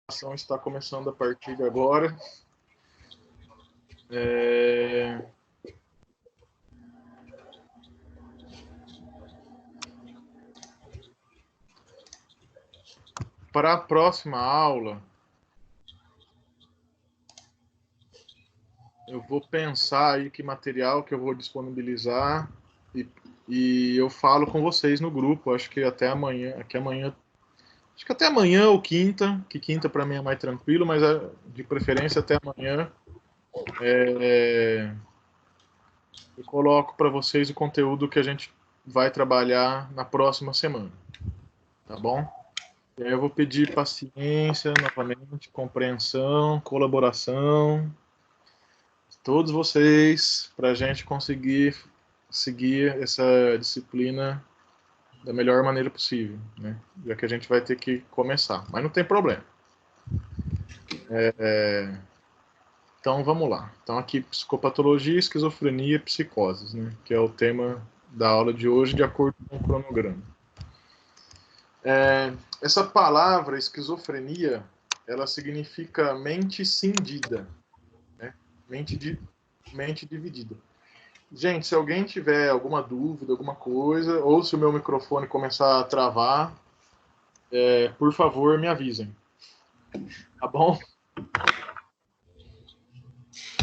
A ação está começando a partir de agora. Para a próxima aula, eu vou pensar aí que material que eu vou disponibilizar e eu falo com vocês no grupo. Acho que até amanhã, acho que até amanhã ou quinta, que quinta para mim é mais tranquilo, mas de preferência até amanhã. Eu coloco para vocês o conteúdo que a gente vai trabalhar na próxima semana, tá bom? E aí eu vou pedir paciência, novamente, compreensão, colaboração, todos vocês, para a gente conseguir seguir essa disciplina da melhor maneira possível, né? Já que a gente vai ter que começar, mas não tem problema. Então vamos lá. Então aqui psicopatologia, esquizofrenia, psicoses, né? Que é o tema da aula de hoje, de acordo com o cronograma. Essa palavra esquizofrenia, ela significa mente cindida, né? Mente dividida. Gente, se alguém tiver alguma dúvida, alguma coisa, ou se o meu microfone começar a travar, por favor, me avisem. Tá bom?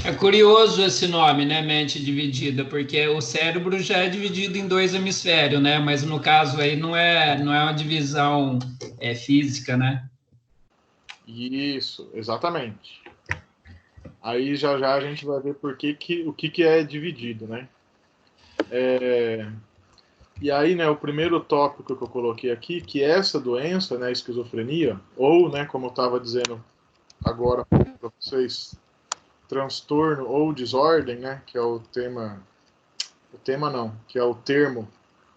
É curioso esse nome, né, mente dividida, porque o cérebro já é dividido em dois hemisférios, né? Mas no caso aí não é uma divisão física, né? Isso, exatamente. Aí já já a gente vai ver o que é dividido, né? E aí, né, o primeiro tópico que eu coloquei aqui, que essa doença, né, esquizofrenia, ou, né, como eu estava dizendo agora para vocês, transtorno ou desordem, né, que é o tema não, que é o termo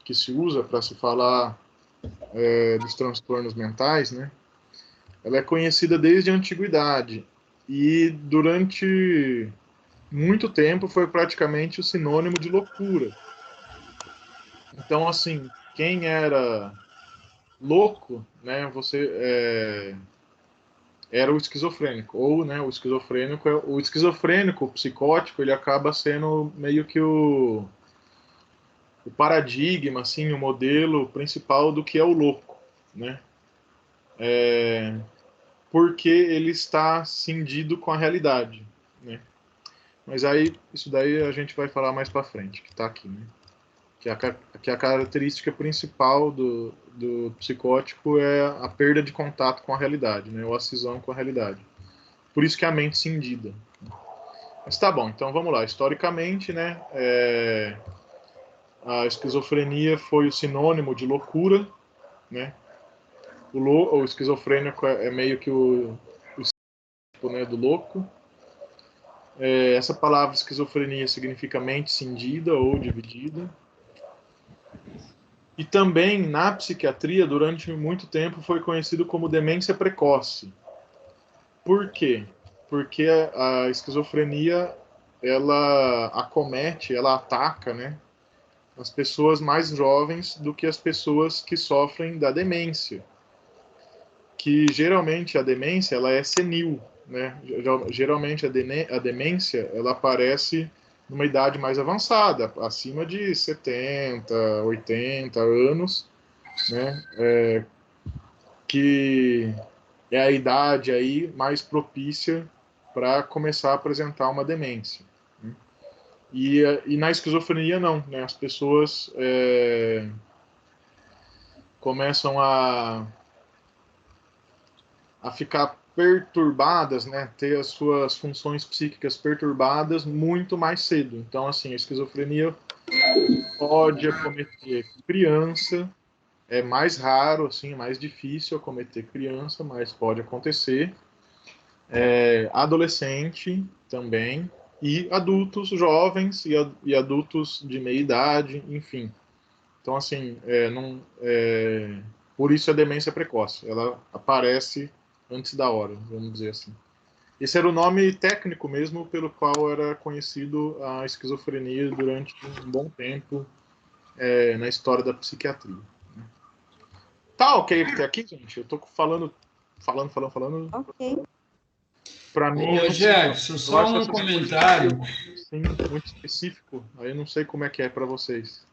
que se usa para se falar dos transtornos mentais, né, ela é conhecida desde a antiguidade e durante muito tempo foi praticamente o sinônimo de loucura. Então, assim, quem era louco, né, era o esquizofrênico, ou, né, o esquizofrênico, o psicótico, ele acaba sendo meio que o paradigma, assim, o modelo principal do que é o louco, né? Porque ele está cindido com a realidade, né? Mas aí, isso daí a gente vai falar mais para frente, que está aqui, né? Que a característica principal do psicótico é a perda de contato com a realidade, né? Ou a cisão com a realidade. Por isso que é a mente cindida. Mas tá bom, então vamos lá. Historicamente, né, a esquizofrenia foi o sinônimo de loucura, né? O esquizofrênico é meio que o tipo, né, do louco. Essa palavra esquizofrenia significa mente cindida ou dividida. E também na psiquiatria, durante muito tempo, foi conhecido como demência precoce. Por quê? Porque a esquizofrenia ela acomete, ela ataca, né, as pessoas mais jovens do que as pessoas que sofrem da demência. Que geralmente a demência ela é senil, né? Geralmente a demência ela aparece numa idade mais avançada, acima de 70, 80 anos, né? Que é a idade aí mais propícia para começar a apresentar uma demência. Né? E na esquizofrenia não, né? As pessoas começam a ficar perturbadas, né? Ter as suas funções psíquicas perturbadas muito mais cedo. Então, assim, a esquizofrenia pode acometer criança, é mais raro, assim, mais difícil acometer criança, mas pode acontecer. Adolescente também, e adultos jovens e adultos de meia idade, enfim. Então, assim, por isso a demência precoce. Ela aparece antes da hora, vamos dizer assim. Esse era o nome técnico mesmo pelo qual era conhecido a esquizofrenia durante um bom tempo na história da psiquiatria. Tá ok até aqui, gente? Eu tô falando falando. Ok. Para mim, Ô, Jefferson, só um comentário. Sim, muito específico. Aí eu não sei como é que é para vocês.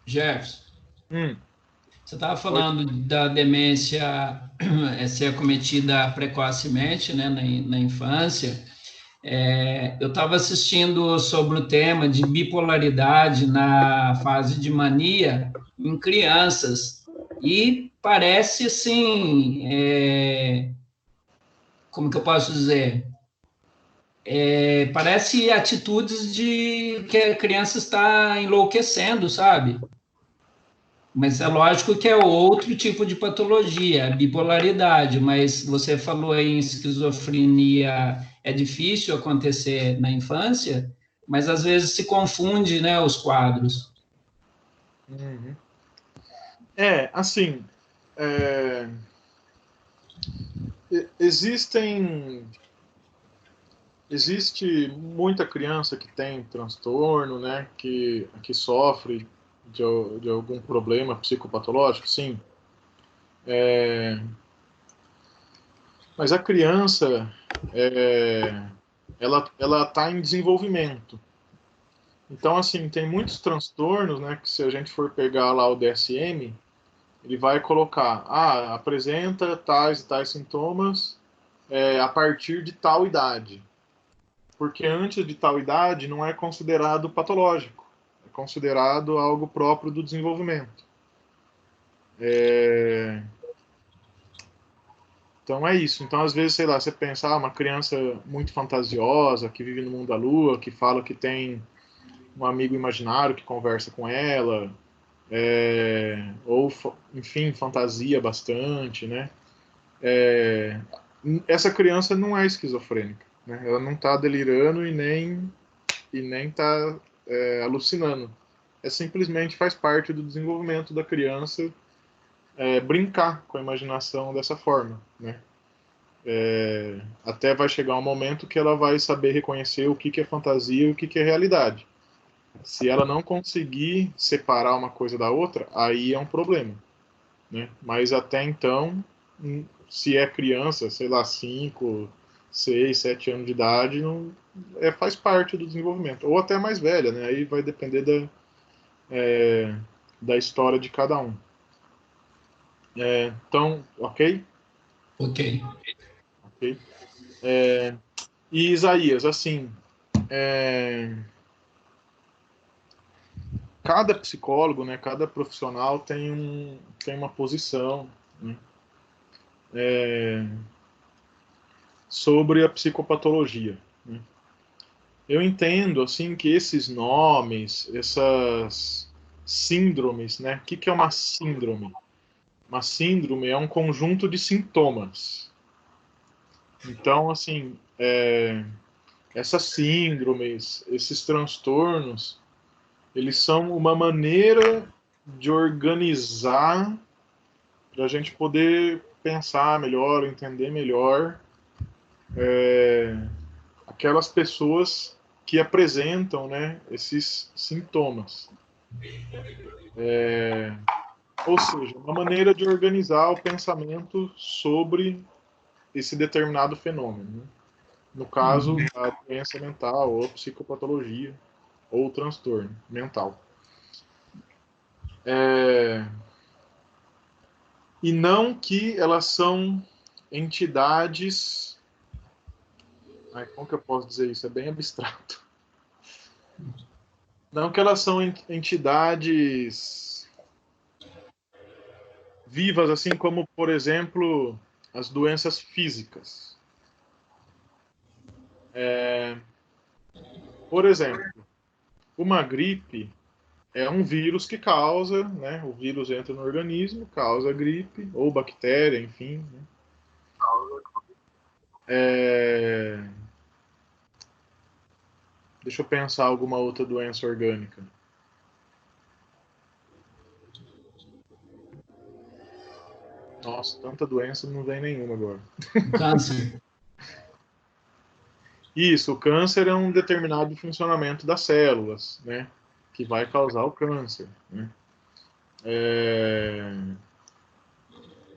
Jefferson, Hum, você estava falando da demência ser acometida precocemente, né, na infância. Eu estava assistindo sobre o tema de bipolaridade na fase de mania em crianças e parece assim, como que eu posso dizer? Parece atitudes de que a criança está enlouquecendo, sabe? Mas é lógico que é outro tipo de patologia, bipolaridade, mas você falou aí em esquizofrenia, é difícil acontecer na infância, mas às vezes se confunde, né, os quadros. uhum. Assim, existe muita criança que tem transtorno, né, que sofre de algum problema psicopatológico, sim. Mas a criança, ela está em desenvolvimento. Então, assim, tem muitos transtornos, né, que se a gente for pegar lá o DSM, ele vai colocar, apresenta tais e tais sintomas a partir de tal idade. Porque antes de tal idade não é considerado patológico, é considerado algo próprio do desenvolvimento. Então é isso. Então, às vezes, sei lá, você pensa, uma criança muito fantasiosa, que vive no mundo da lua, que fala que tem um amigo imaginário que conversa com ela, ou, enfim, fantasia bastante, né? Essa criança não é esquizofrênica, né? Ela não está delirando e nem está alucinando. Simplesmente faz parte do desenvolvimento da criança brincar com a imaginação dessa forma, né? Até vai chegar um momento que ela vai saber reconhecer o que é fantasia e o que é realidade. Se ela não conseguir separar uma coisa da outra, aí é um problema, né? Mas até então, se é criança, sei lá, 5, 6, 7 anos de idade, não, faz parte do desenvolvimento. Ou até mais velha, né? Aí vai depender da história de cada um. Então, ok? Ok. Ok. E Isaías, assim, cada psicólogo, né, cada profissional tem uma posição, né, sobre a psicopatologia, né. Eu entendo assim que esses nomes, essas síndromes, né? O que é uma síndrome? Uma síndrome é um conjunto de sintomas. Então, assim, essas síndromes, esses transtornos, eles são uma maneira de organizar para a gente poder pensar melhor, entender melhor aquelas pessoas que apresentam, né, esses sintomas. Ou seja, uma maneira de organizar o pensamento sobre esse determinado fenômeno. Né? No caso, a doença mental, ou psicopatologia, ou transtorno mental. E não que elas são entidades. Como que eu posso dizer isso? É bem abstrato. Não que elas são entidades vivas, assim como, por exemplo, as doenças físicas. Por exemplo, uma gripe é um vírus que causa, né? O vírus entra no organismo, causa gripe, ou bactéria, enfim. Né? Deixa eu pensar alguma outra doença orgânica. Nossa, tanta doença, não vem nenhuma agora. Câncer. Isso, o câncer é um determinado funcionamento das células, né? Que vai causar o câncer. Né?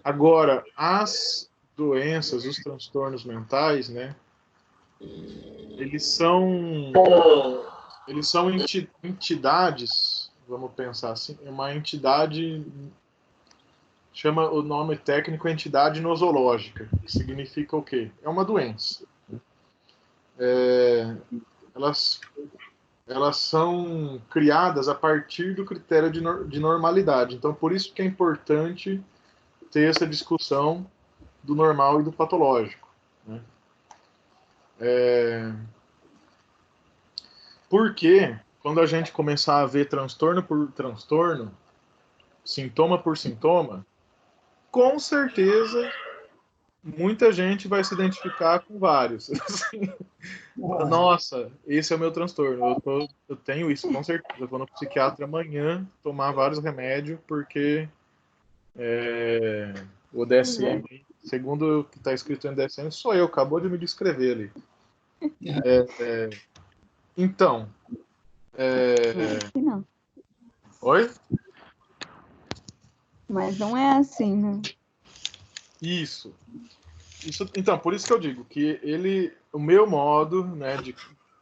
Agora, as doenças, os transtornos mentais, né? Eles são entidades, vamos pensar assim, uma entidade, chama o nome técnico entidade nosológica, que significa o quê? É uma doença. Elas, elas são criadas a partir do critério de normalidade. Então, por isso que é importante ter essa discussão do normal e do patológico, né? Porque quando a gente começar a ver transtorno por transtorno, sintoma por sintoma, com certeza muita gente vai se identificar com vários. Assim, nossa, esse é o meu transtorno. Eu tenho isso, com certeza. Eu vou no psiquiatra amanhã tomar vários remédios, porque o DSM, segundo o que está escrito no DSM, sou eu, acabou de me descrever ali. Então. Não. Oi? Mas não é assim, né? Isso. Então, por isso que eu digo que o meu modo, né,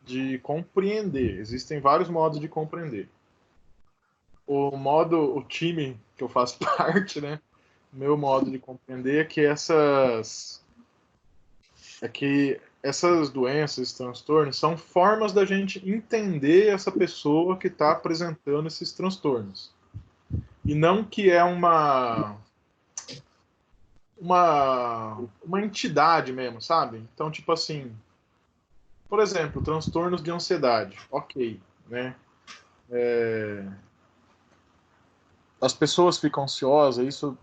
de compreender, existem vários modos de compreender. O time que eu faço parte, né, o meu modo de compreender é que essas doenças, esses transtornos, são formas da gente entender essa pessoa que está apresentando esses transtornos. E não que é uma entidade mesmo, sabe? Então, tipo assim, por exemplo, transtornos de ansiedade, ok, né? As pessoas ficam ansiosas, isso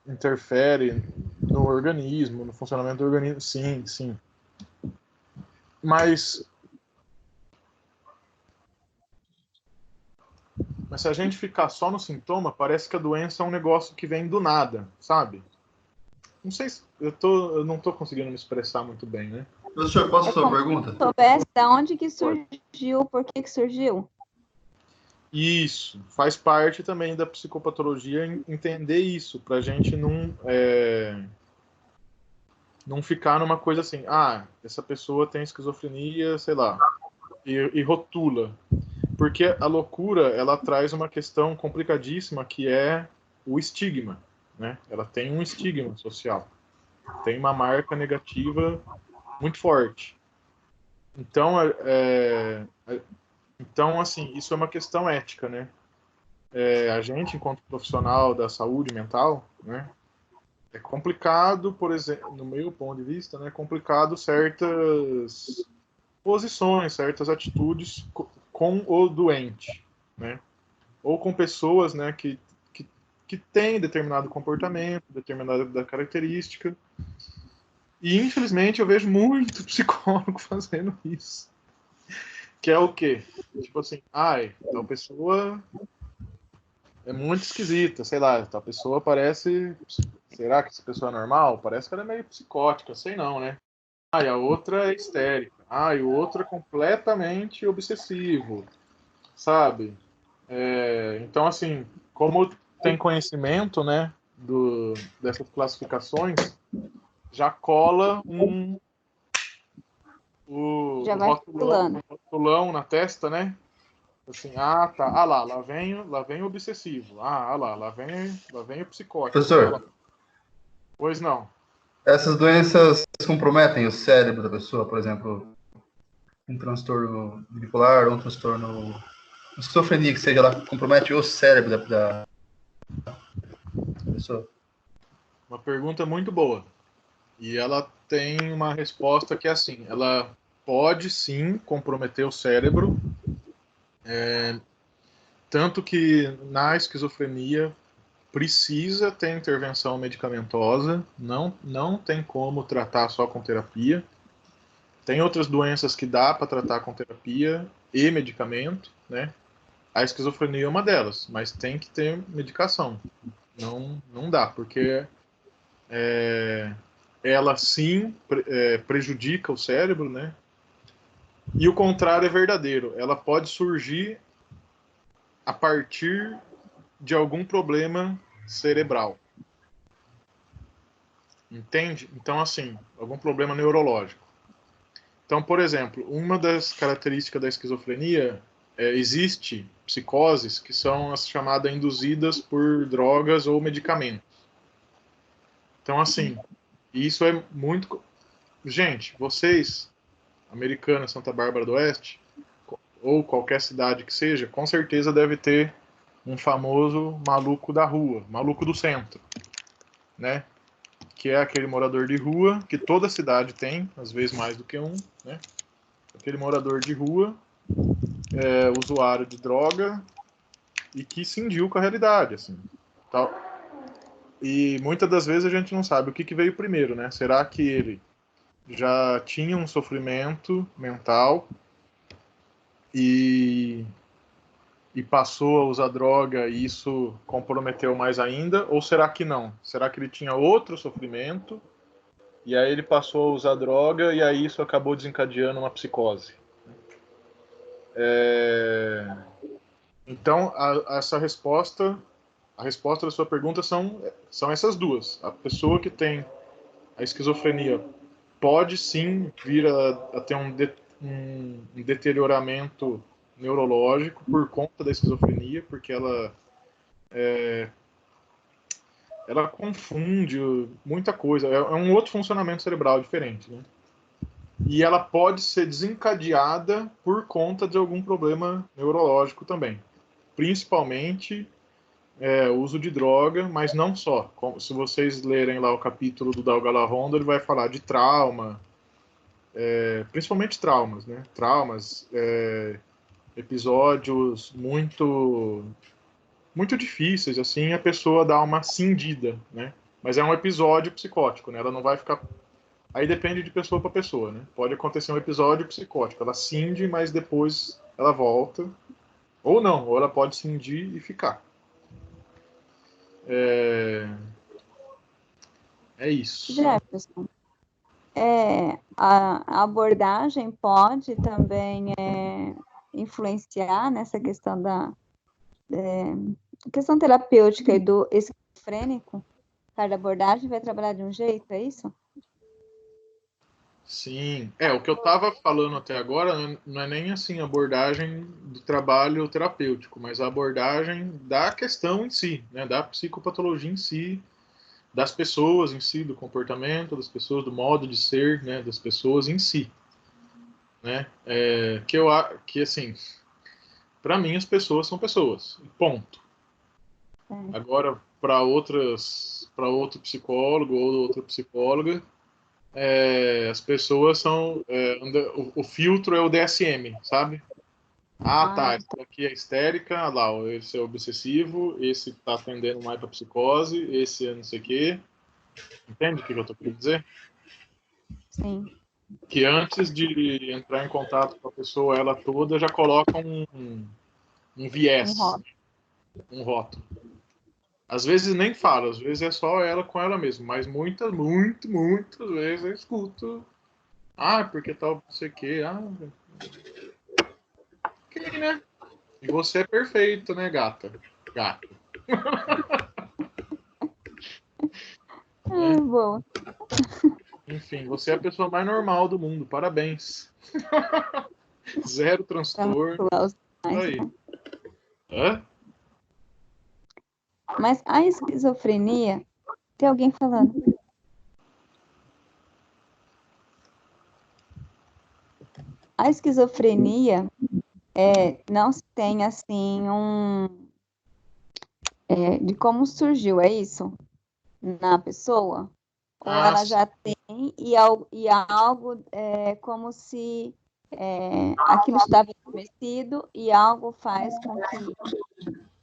interfere no organismo, no funcionamento do organismo, sim, sim. Mas se a gente ficar só no sintoma, parece que a doença é um negócio que vem do nada, sabe? Não sei se eu não tô conseguindo me expressar muito bem, né? Professor, posso fazer uma pergunta? Se soubesse de onde que surgiu, por que surgiu. Isso, faz parte também da psicopatologia entender isso, pra gente não ficar numa coisa assim, essa pessoa tem esquizofrenia, sei lá, e rotula. Porque a loucura, ela traz uma questão complicadíssima que é o estigma, né? Ela tem um estigma social, tem uma marca negativa muito forte. Então, então assim, isso é uma questão ética, né? A gente, enquanto profissional da saúde mental, né? É complicado, por exemplo, no meu ponto de vista, né? É complicado certas posições, certas atitudes com o doente, né? Ou com pessoas, né, que têm determinado comportamento, determinada característica. E, infelizmente, eu vejo muito psicólogo fazendo isso. Que é o quê? Tipo assim, tal pessoa é muito esquisita, sei lá, tal pessoa parece... Será que essa pessoa é normal? Parece que ela é meio psicótica, sei não, né? E a outra é histérica. E o outro é completamente obsessivo, sabe? Então, assim, como tem conhecimento, né, dessas classificações, já cola o Já vai pulando. rotulão na testa, né? Assim, tá. Lá vem o obsessivo. Lá vem o psicótico. Professor, Pois não. essas doenças comprometem o cérebro da pessoa, por exemplo, um transtorno bipolar ou um transtorno esquizofrenia, que seja, ela compromete o cérebro da pessoa? Uma pergunta muito boa. E ela tem uma resposta que é assim, ela pode sim comprometer o cérebro, tanto que na esquizofrenia precisa ter intervenção medicamentosa, não tem como tratar só com terapia. Tem outras doenças que dá para tratar com terapia e medicamento, né? A esquizofrenia é uma delas, mas tem que ter medicação. Não dá, porque ela sim prejudica o cérebro, né? E o contrário é verdadeiro. Ela pode surgir a partir de algum problema cerebral. Entende? Então, assim, algum problema neurológico. Então, por exemplo, uma das características da esquizofrenia existe psicoses que são as chamadas induzidas por drogas ou medicamentos. Então, assim, isso é muito... Gente, vocês, Americana, Santa Bárbara do Oeste, ou qualquer cidade que seja, com certeza deve ter um famoso maluco da rua, maluco do centro, né? Que é aquele morador de rua, que toda cidade tem, às vezes mais do que um, né? Aquele morador de rua, usuário de droga, e que cindiu com a realidade, assim. Tal. E muitas das vezes a gente não sabe o que veio primeiro, né? Será que ele já tinha um sofrimento mental e passou a usar droga e isso comprometeu mais ainda? Ou será que não? Será que ele tinha outro sofrimento e aí ele passou a usar droga e aí isso acabou desencadeando uma psicose? Então, essa resposta, a resposta da sua pergunta são essas duas. A pessoa que tem a esquizofrenia pode sim vir a ter um deterioramento neurológico por conta da esquizofrenia, porque ela confunde muita coisa. É um outro funcionamento cerebral diferente, né? E ela pode ser desencadeada por conta de algum problema neurológico também. Principalmente o uso de droga, mas não só. Se vocês lerem lá o capítulo do Dal Galahondo, ele vai falar de trauma, principalmente traumas, né? Traumas, episódios muito difíceis, assim, a pessoa dá uma cindida, né? Mas é um episódio psicótico, né? Ela não vai ficar... Aí depende de pessoa para pessoa, né? Pode acontecer um episódio psicótico. Ela cinde, mas depois ela volta. Ou não, ou ela pode cindir e ficar. É isso. Jefferson, a abordagem pode também influenciar nessa questão da questão terapêutica e do esquizofrênico? Cada abordagem vai trabalhar de um jeito, é isso? Sim, o que eu estava falando até agora não é nem assim a abordagem do trabalho terapêutico, mas a abordagem da questão em si, né, da psicopatologia em si, das pessoas em si, do comportamento das pessoas, do modo de ser, né, das pessoas em si, né, que assim, para mim as pessoas são pessoas, ponto. Agora para outro psicólogo ou outra psicóloga, as pessoas são... o filtro é o DSM, sabe? Tá, esse aqui é histérica, lá, esse é obsessivo, esse tá tendendo mais para psicose, esse é não sei o quê. Entende o que eu tô querendo dizer? Sim. Que antes de entrar em contato com a pessoa, ela toda já coloca um viés, um rótulo. Às vezes nem fala, às vezes é só ela com ela mesma, mas muitas vezes eu escuto: porque tal, não sei o quê, ok, né? E você é perfeito, né, gata? Gato. Boa. Enfim, você é a pessoa mais normal do mundo, parabéns. Zero transtorno. Aí. Hã? Mas a esquizofrenia, tem alguém falando? A esquizofrenia não se tem assim de como surgiu, é isso? Na pessoa? Ou ela já tem e algo como se aquilo estava adormecido e algo faz com que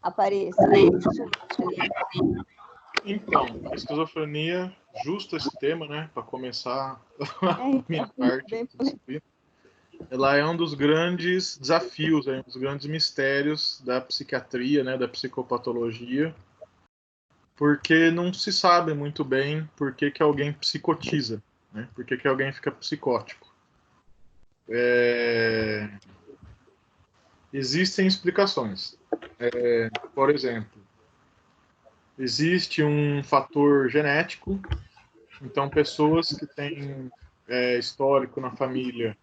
apareça, Então, a esquizofrenia, justo esse tema, né, para começar a minha parte, ela é um dos grandes desafios, um dos grandes mistérios da psiquiatria, né, da psicopatologia, porque não se sabe muito bem por que alguém psicotiza, né, por que alguém fica psicótico. Existem explicações. Por exemplo, existe um fator genético Então, pessoas que têm histórico na família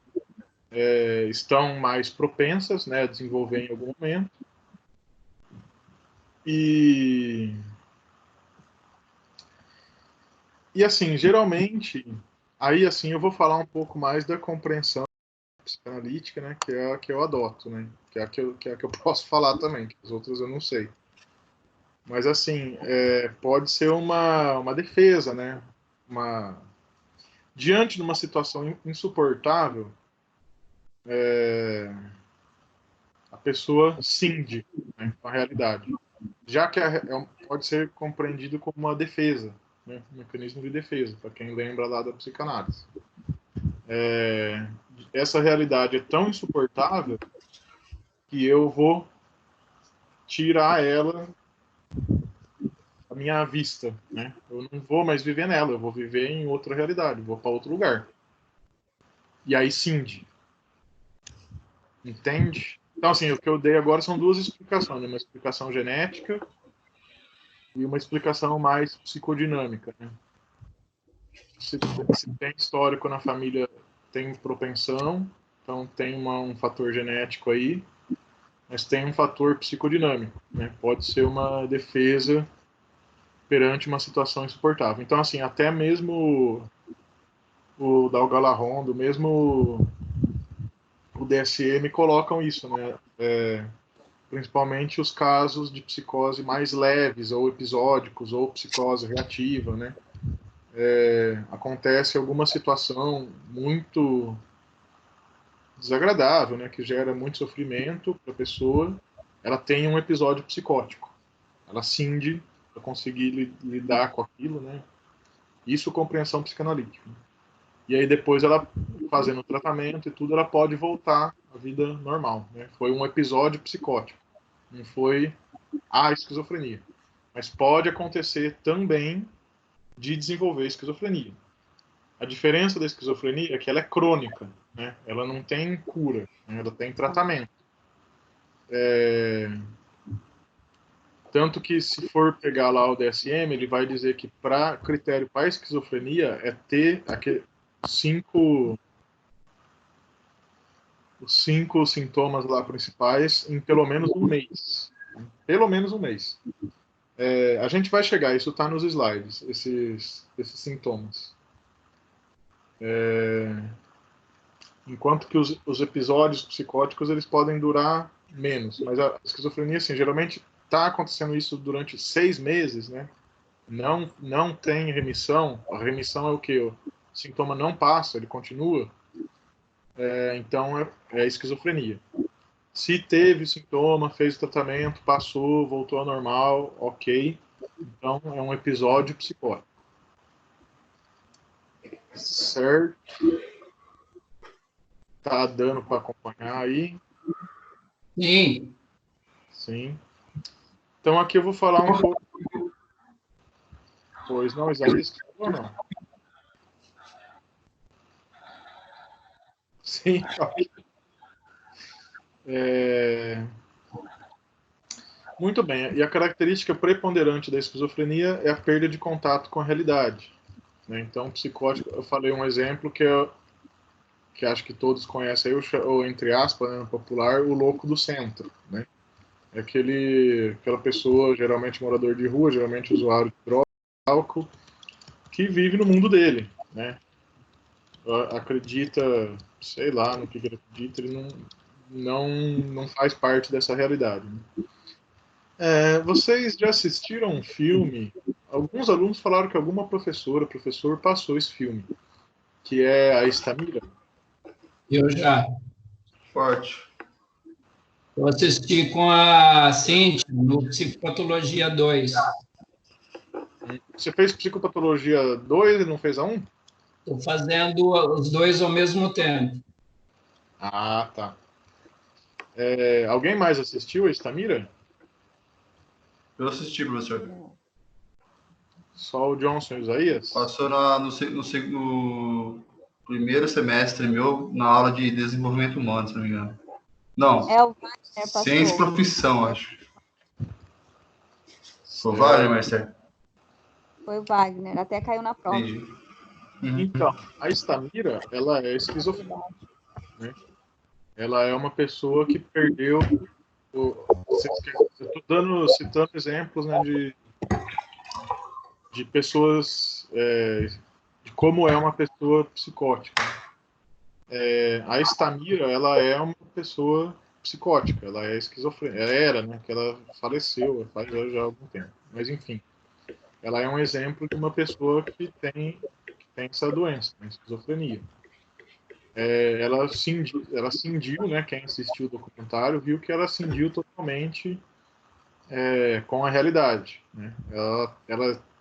estão mais propensas, né, a desenvolver em algum momento. E assim, geralmente, aí assim, eu vou falar um pouco mais da compreensão psicanalítica, né, que é a que eu adoto, né, que é a que eu posso falar também, que as outras eu não sei. Mas assim, pode ser uma defesa, né, diante de uma situação insuportável, a pessoa cinde, né, com a realidade, já que pode ser compreendido como uma defesa, né, um mecanismo de defesa, para quem lembra lá da psicanálise. Essa realidade é tão insuportável que eu vou tirar ela da minha vista, né? Eu não vou mais viver nela, eu vou viver em outra realidade, vou para outro lugar. E aí cinde. Entende? Então, assim, o que eu dei agora são duas explicações, né? Uma explicação genética e uma explicação mais psicodinâmica, né? Se tem histórico na família, tem propensão, então tem um fator genético aí, mas tem um fator psicodinâmico, né? Pode ser uma defesa perante uma situação insuportável. Então, assim, até mesmo o Dalgalahon, mesmo o DSM colocam isso, né? Principalmente os casos de psicose mais leves, ou episódicos, ou psicose reativa, né? Acontece alguma situação muito desagradável, né? Que gera muito sofrimento para a pessoa, ela tem um episódio psicótico. Ela cinde para conseguir lidar com aquilo, né? Isso compreensão psicanalítica. E aí depois ela, fazendo o tratamento e tudo, ela pode voltar à vida normal, né? Foi um episódio psicótico, não foi a esquizofrenia. Mas pode acontecer também de desenvolver esquizofrenia. A diferença da esquizofrenia é que ela é crônica, né? Ela não tem cura, né? Ela tem tratamento. Tanto que, se for pegar lá o DSM, ele vai dizer que para critério para esquizofrenia é ter os cinco sintomas lá principais em pelo menos um mês. Pelo menos um mês. A gente vai chegar, isso está nos slides, esses sintomas. Enquanto que os episódios psicóticos eles podem durar menos, mas a esquizofrenia, assim, geralmente está acontecendo isso durante 6 meses, né? Não tem remissão. A remissão é o que? O sintoma não passa, ele continua. Então é esquizofrenia. Se teve sintoma, fez o tratamento, passou, voltou ao normal, ok. Então é um episódio psicótico. Certo? Tá dando para acompanhar aí? Sim. Sim. Então aqui eu vou falar um pouco. Pois não, Isaías, ou não? Sim, ok. Muito bem. E a característica preponderante da esquizofrenia é a perda de contato com a realidade, né? Então, psicótico, eu falei um exemplo que acho que todos conhecem, ou entre aspas, né, no popular, o louco do centro, né? É aquela pessoa, geralmente morador de rua, geralmente usuário de droga, álcool, que vive no mundo dele, né? Acredita, sei lá no que ele acredita, ele não faz parte dessa realidade, né? Vocês já assistiram um filme? Alguns alunos falaram que alguma professor passou esse filme, que é a Estamira. Eu já. Forte. Eu assisti com a Cíntia no Psicopatologia 2. Você fez Psicopatologia 2 e não fez a 1? Estou fazendo os dois ao mesmo tempo. Ah, tá. Alguém mais assistiu a Estamira? Eu assisti, professor. Só o Johnson e o Isaías? Passou no primeiro semestre meu, na aula de desenvolvimento humano, se não me engano. Não, O Wagner passou. ciência e profissão, acho. Foi o Certo. Wagner, Marcelo? Foi o Wagner, até caiu na prova. Entendi. Então, a Estamira, ela é esquizofrênica, né? Ela é uma pessoa que perdeu. Eu estou citando exemplos, né, de pessoas, de como é uma pessoa psicótica. A Estamira, ela é uma pessoa psicótica, ela é esquizofrênica. Ela era, né, que ela faleceu faz já algum tempo. Mas, enfim, ela é um exemplo de uma pessoa que tem essa doença, né, esquizofrenia. Ela cindiu, né? Quem assistiu o documentário viu que ela cindiu totalmente com a realidade, né?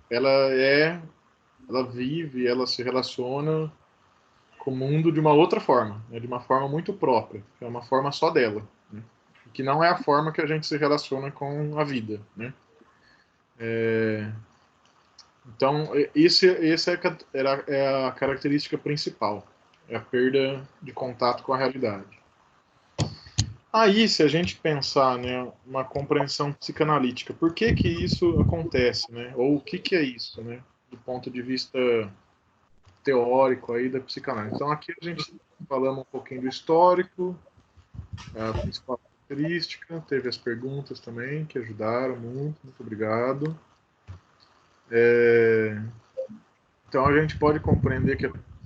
Ela vive, ela se relaciona com o mundo de uma outra forma, né? De uma forma muito própria, que é uma forma só dela, né? Que não é a forma que a gente se relaciona com a vida, né? Então, essa é a característica principal, é a perda de contato com a realidade. Aí, se a gente pensar, né, uma compreensão psicanalítica, por que que isso acontece, né? Ou o que que é isso, né? Do ponto de vista teórico aí da psicanálise. Então, aqui a gente falamos um pouquinho do histórico, a principal característica, teve as perguntas também, que ajudaram muito obrigado. Então, a gente pode compreender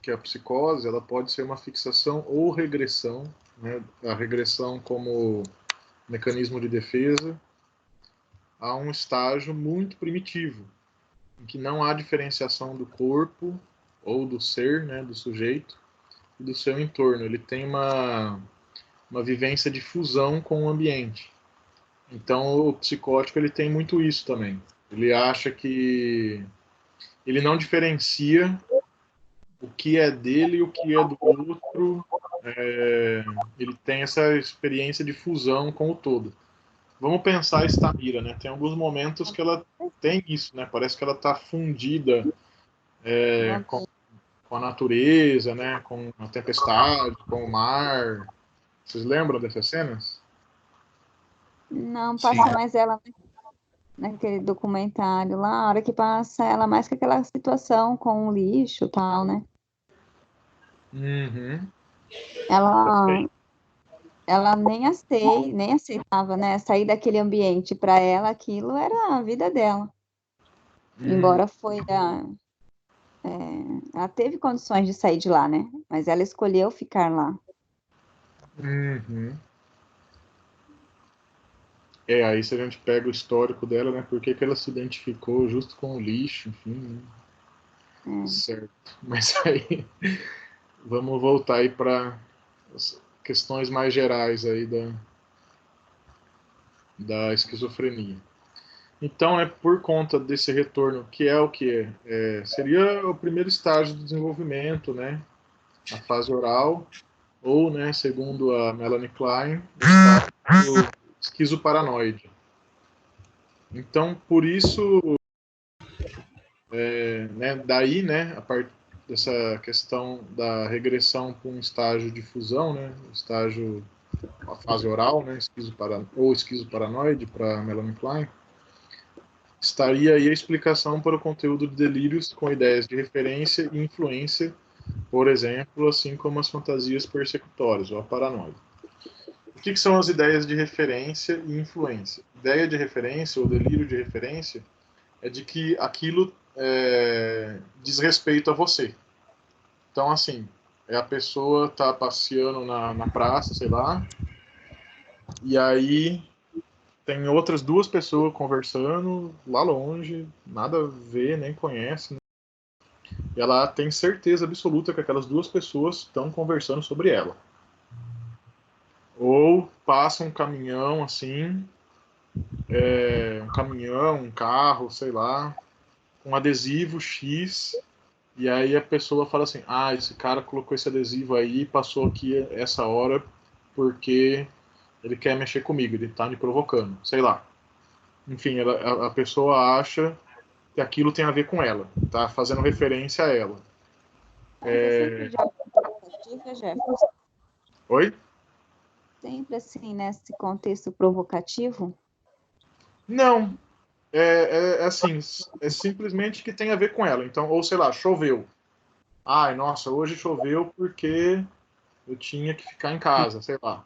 que a psicose, ela pode ser uma fixação ou regressão, né? A regressão como mecanismo de defesa, a um estágio muito primitivo, em que não há diferenciação do corpo ou do ser, né, do sujeito, e do seu entorno. Ele tem uma vivência de fusão com o ambiente. Então, o psicótico ele tem muito isso também. Ele acha que ele não diferencia o que é dele e o que é do outro. Ele tem essa experiência de fusão com o todo. Vamos pensar a Estamira, né? Tem alguns momentos que ela tem isso, né? Parece que ela está fundida com a natureza, né? Com a tempestade, com o mar. Vocês lembram dessas cenas? Não, passa mais ela naquele documentário lá, a hora que passa ela mais que aquela situação com o lixo e tal, né? Uhum. Ela nem aceitava, né? Sair daquele ambiente. Para ela, aquilo era a vida dela. Embora ela teve condições de sair de lá, né? Mas ela escolheu ficar lá. Uhum. Aí se a gente pega o histórico dela, né? Por que que ela se identificou justo com o lixo, enfim, né? Certo. Mas aí, vamos voltar aí para as questões mais gerais aí da esquizofrenia. Então, por conta desse retorno, que é o que seria o primeiro estágio do desenvolvimento, né? A fase oral, ou, né, segundo a Melanie Klein, o estágio esquizoparanoide. Então, por isso, né, daí, né, a partir dessa questão da regressão para um estágio de fusão, né, estágio, a fase oral, né, ou esquizoparanoide para Melanie Klein, estaria aí a explicação para o conteúdo de delírios com ideias de referência e influência, por exemplo, assim como as fantasias persecutórias ou a paranoia. O que são as ideias de referência e influência? Ideia de referência ou delírio de referência é de que aquilo diz respeito a você. Então, assim, a pessoa tá passeando na praça, sei lá, e aí tem outras duas pessoas conversando lá longe, nada a ver, nem conhece, né? E ela tem certeza absoluta que aquelas duas pessoas estão conversando sobre ela. Ou passa um caminhão assim, um caminhão, um carro, sei lá, um adesivo X, e aí a pessoa fala assim: ah, esse cara colocou esse adesivo aí e passou aqui essa hora porque ele quer mexer comigo, ele tá me provocando, sei lá. Enfim, a pessoa acha que aquilo tem a ver com ela, tá fazendo referência a ela. Mas sempre de ordem provocativa, Jefferson? Oi? Sempre assim, nesse contexto provocativo? Não, assim, é simplesmente que tem a ver com ela. Então, ou sei lá, choveu. Ai, nossa, hoje choveu porque eu tinha que ficar em casa, sei lá.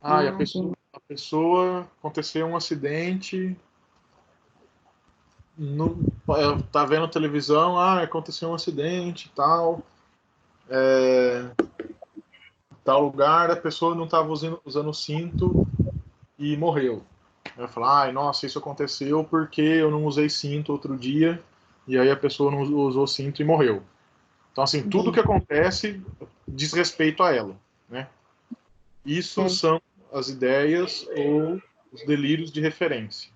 Ai, Entendi. a pessoa aconteceu um acidente, não, tá vendo televisão, aconteceu um acidente, tal lugar, a pessoa não estava usando cinto e morreu. Vai falar, ai, nossa, isso aconteceu porque eu não usei cinto outro dia, e aí a pessoa não usou cinto e morreu. Então, assim, tudo que acontece diz respeito a ela, né? Isso Entendi. são as ideias ou os delírios de referência.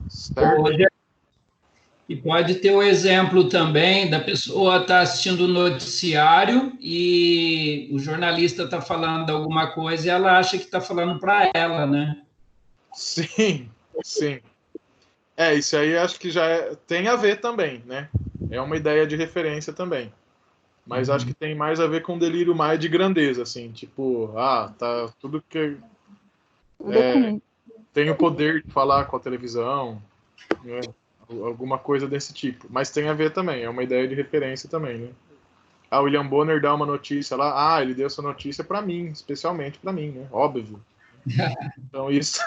Certo? E pode ter o exemplo também da pessoa estar assistindo o noticiário e o jornalista está falando alguma coisa e ela acha que está falando para ela, né? Sim, sim. Isso aí acho que tem a ver também, né? É uma ideia de referência também. Mas acho que tem mais a ver com um delírio mais de grandeza, assim, tipo, tá tudo que Tudo é comigo. tem o poder de falar com a televisão, né? Alguma coisa desse tipo. Mas tem a ver também, é uma ideia de referência também, né? O William Bonner dá uma notícia lá, ele deu essa notícia para mim, especialmente para mim, né? Óbvio. Então isso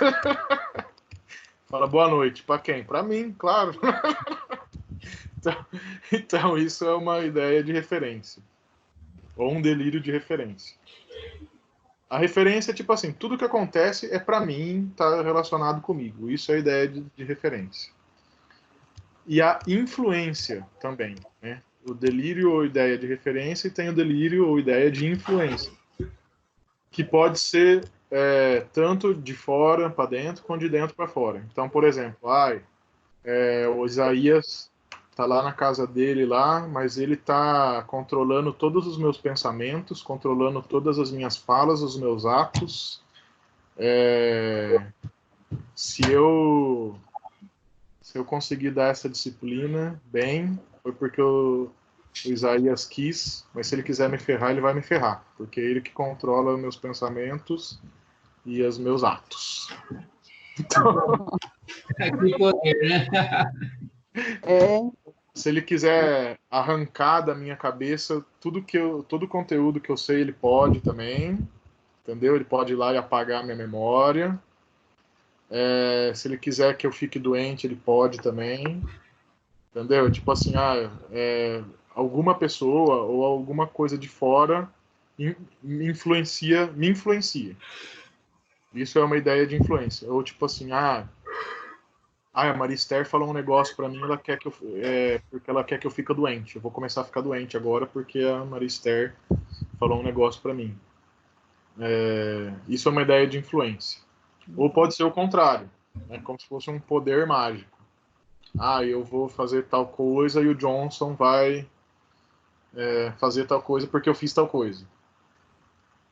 fala boa noite para quem? Para mim, claro. Então isso é uma ideia de referência ou um delírio de referência. A referência é tipo assim, tudo que acontece é para mim, tá relacionado comigo. Isso é a ideia de referência. E a influência também, né? O delírio ou ideia de referência e tem o delírio ou ideia de influência, que pode ser tanto de fora para dentro quanto de dentro para fora. Então, por exemplo, o Isaías tá lá na casa dele lá, mas ele tá controlando todos os meus pensamentos, controlando todas as minhas falas, os meus atos. Se eu conseguir dar essa disciplina bem, foi porque o Isaías quis, mas se ele quiser me ferrar, ele vai me ferrar, porque é ele que controla meus pensamentos e os meus atos. Então, Que poder, né? É, se ele quiser arrancar da minha cabeça todo o conteúdo que eu sei, ele pode também, entendeu? Ele pode ir lá e apagar a minha memória. Se ele quiser que eu fique doente, ele pode também, entendeu? Tipo assim, alguma pessoa ou alguma coisa de fora me influencia. Isso é uma ideia de influência. Ou tipo assim, a Marister falou um negócio para mim, ela quer que porque ela quer que eu fique doente. Eu vou começar a ficar doente agora porque a Marister falou um negócio para mim. Isso é uma ideia de influência. Ou pode ser o contrário, né? Como se fosse um poder mágico. Eu vou fazer tal coisa e o Johnson vai fazer tal coisa porque eu fiz tal coisa.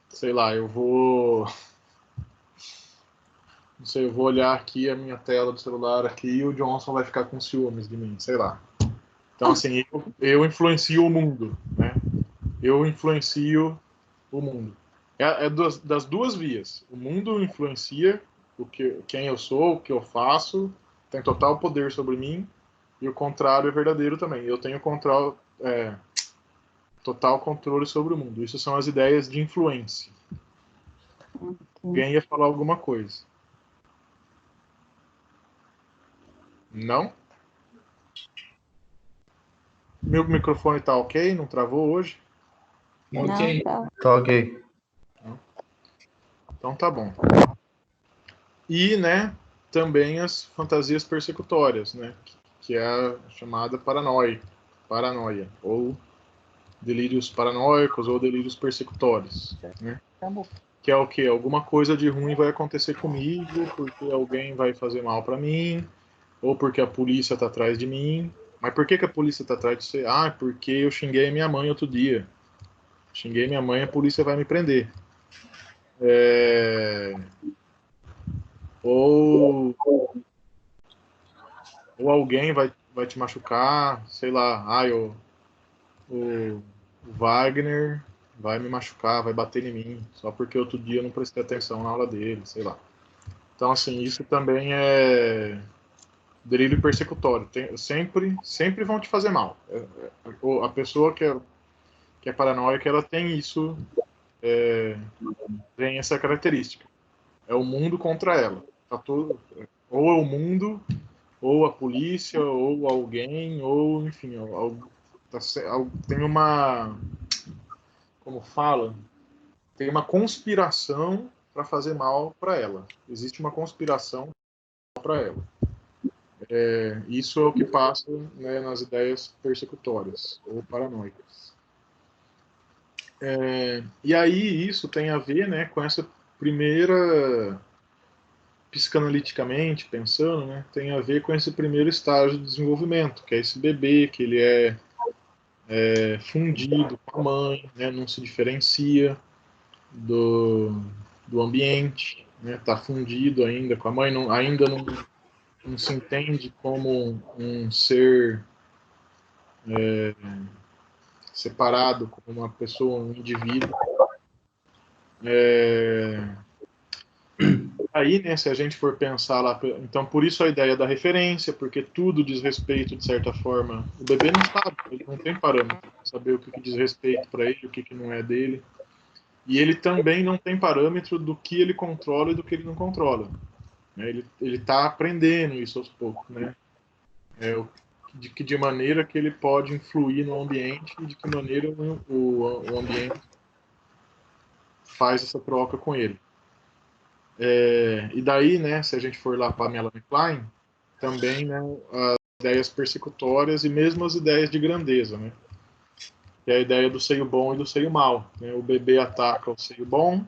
Sei lá, não sei, eu vou olhar aqui a minha tela do celular aqui e o Johnson vai ficar com ciúmes de mim, sei lá. Então, assim, eu influencio o mundo, né? Eu influencio o mundo. Das duas vias. O mundo influencia quem eu sou, o que eu faço, tem total poder sobre mim, e o contrário é verdadeiro também. Eu tenho total controle sobre o mundo. Isso são as ideias de influência. Alguém ia falar alguma coisa. Não? Meu microfone tá ok? Não travou hoje? não, Ok. tá. Tá ok. Então tá bom. E, né, também as fantasias persecutórias, né, que é a chamada paranoia, ou delírios paranoicos ou delírios persecutórios, né? Que é o que? Alguma coisa de ruim vai acontecer comigo, porque alguém vai fazer mal para mim, ou porque a polícia tá atrás de mim. Mas por que a polícia tá atrás de você? Porque eu xinguei minha mãe outro dia. Xinguei minha mãe, a polícia vai me prender. Ou, ou alguém vai te machucar, sei lá, o Wagner vai me machucar, vai bater em mim, só porque outro dia eu não prestei atenção na aula dele, sei lá. Então, assim, isso também é delírio persecutório. Sempre vão te fazer mal. A pessoa que é paranoica, ela tem isso, tem essa característica. É o mundo contra ela. Tá todo, ou é o mundo, ou a polícia, ou alguém, ou enfim, tem uma, como fala, tem uma conspiração para fazer mal para ela. Existe uma conspiração para ela. Isso é o que passa, né, nas ideias persecutórias ou paranoicas. E aí isso tem a ver, né, com essa primeira, psicanaliticamente pensando, né, tem a ver com esse primeiro estágio de desenvolvimento, que é esse bebê, que ele é fundido com a mãe, né, não se diferencia do ambiente, né, tá fundido ainda com a mãe, ainda não se entende como um ser separado, como uma pessoa, um indivíduo. Aí, né, se a gente for pensar lá, então por isso a ideia da referência, porque tudo diz respeito, de certa forma, o bebê não sabe, ele não tem parâmetro para saber o que diz respeito para ele, o que não é dele. E ele também não tem parâmetro do que ele controla e do que ele não controla. Ele está aprendendo isso aos poucos, né? De que maneira que ele pode influir no ambiente e de que maneira o ambiente faz essa troca com ele. E daí, né, se a gente for lá para a Melanie Klein, também, né, as ideias persecutórias e mesmo as ideias de grandeza, né? Que é a ideia do seio bom e do seio mau. Né? O bebê ataca o seio bom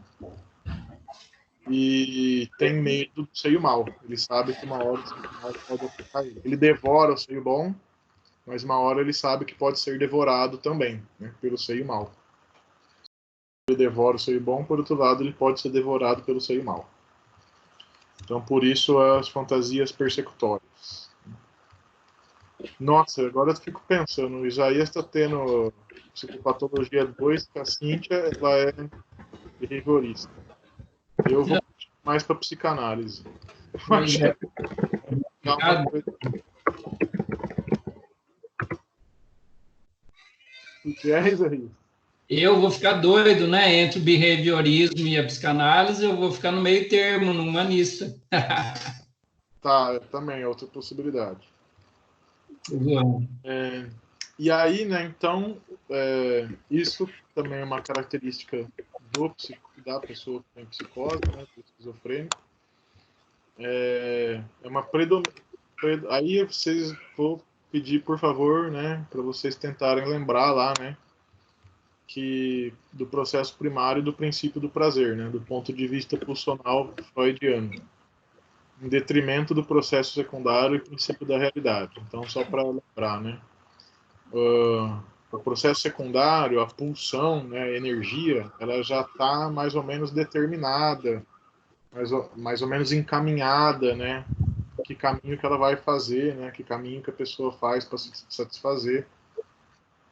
e tem medo do seio mau. Ele sabe que uma hora o seio mau pode atacar ele. Ele devora o seio bom, mas uma hora ele sabe que pode ser devorado também, né, pelo seio mau. Ele devora o seio bom, por outro lado, ele pode ser devorado pelo seio mau. Então, por isso, as fantasias persecutórias. Nossa, agora eu fico pensando, o Isaías está tendo Psicopatologia 2, que a Cíntia ela é behaviorista. Eu vou mais para psicanálise. Mas, o que é, Isaías? Eu vou ficar doido, né? Entre o behaviorismo e a psicanálise, eu vou ficar no meio termo, no humanista. Tá, também é outra possibilidade. E aí, né, então, isso também é uma característica da pessoa que tem psicose, né, do esquizofrênico. Aí vocês vou pedir, por favor, né, para vocês tentarem lembrar lá, né, que do processo primário do princípio do prazer, né, do ponto de vista pulsional freudiano, em detrimento do processo secundário e princípio da realidade. Então, só para lembrar, né, o processo secundário, a pulsão, né, a energia, ela já está mais ou menos determinada, mais ou menos encaminhada, né, que caminho que ela vai fazer, né, que caminho que a pessoa faz para se satisfazer.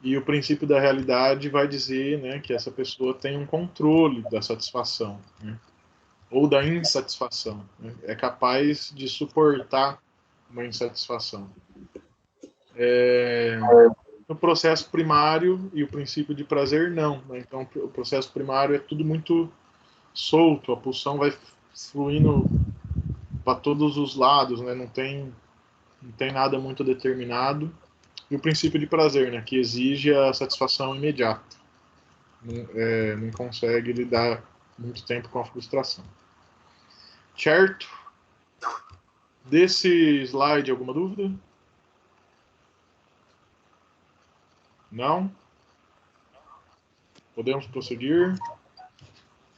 E o princípio da realidade vai dizer, né, que essa pessoa tem um controle da satisfação, né, ou da insatisfação, né, é capaz de suportar uma insatisfação. No processo primário e o princípio de prazer, não. Né? Então, o processo primário é tudo muito solto, a pulsão vai fluindo para todos os lados, né? Não tem nada muito determinado. E o princípio de prazer, né? Que exige a satisfação imediata. Não consegue lidar muito tempo com a frustração. Certo? Desse slide, alguma dúvida? Não? Podemos prosseguir?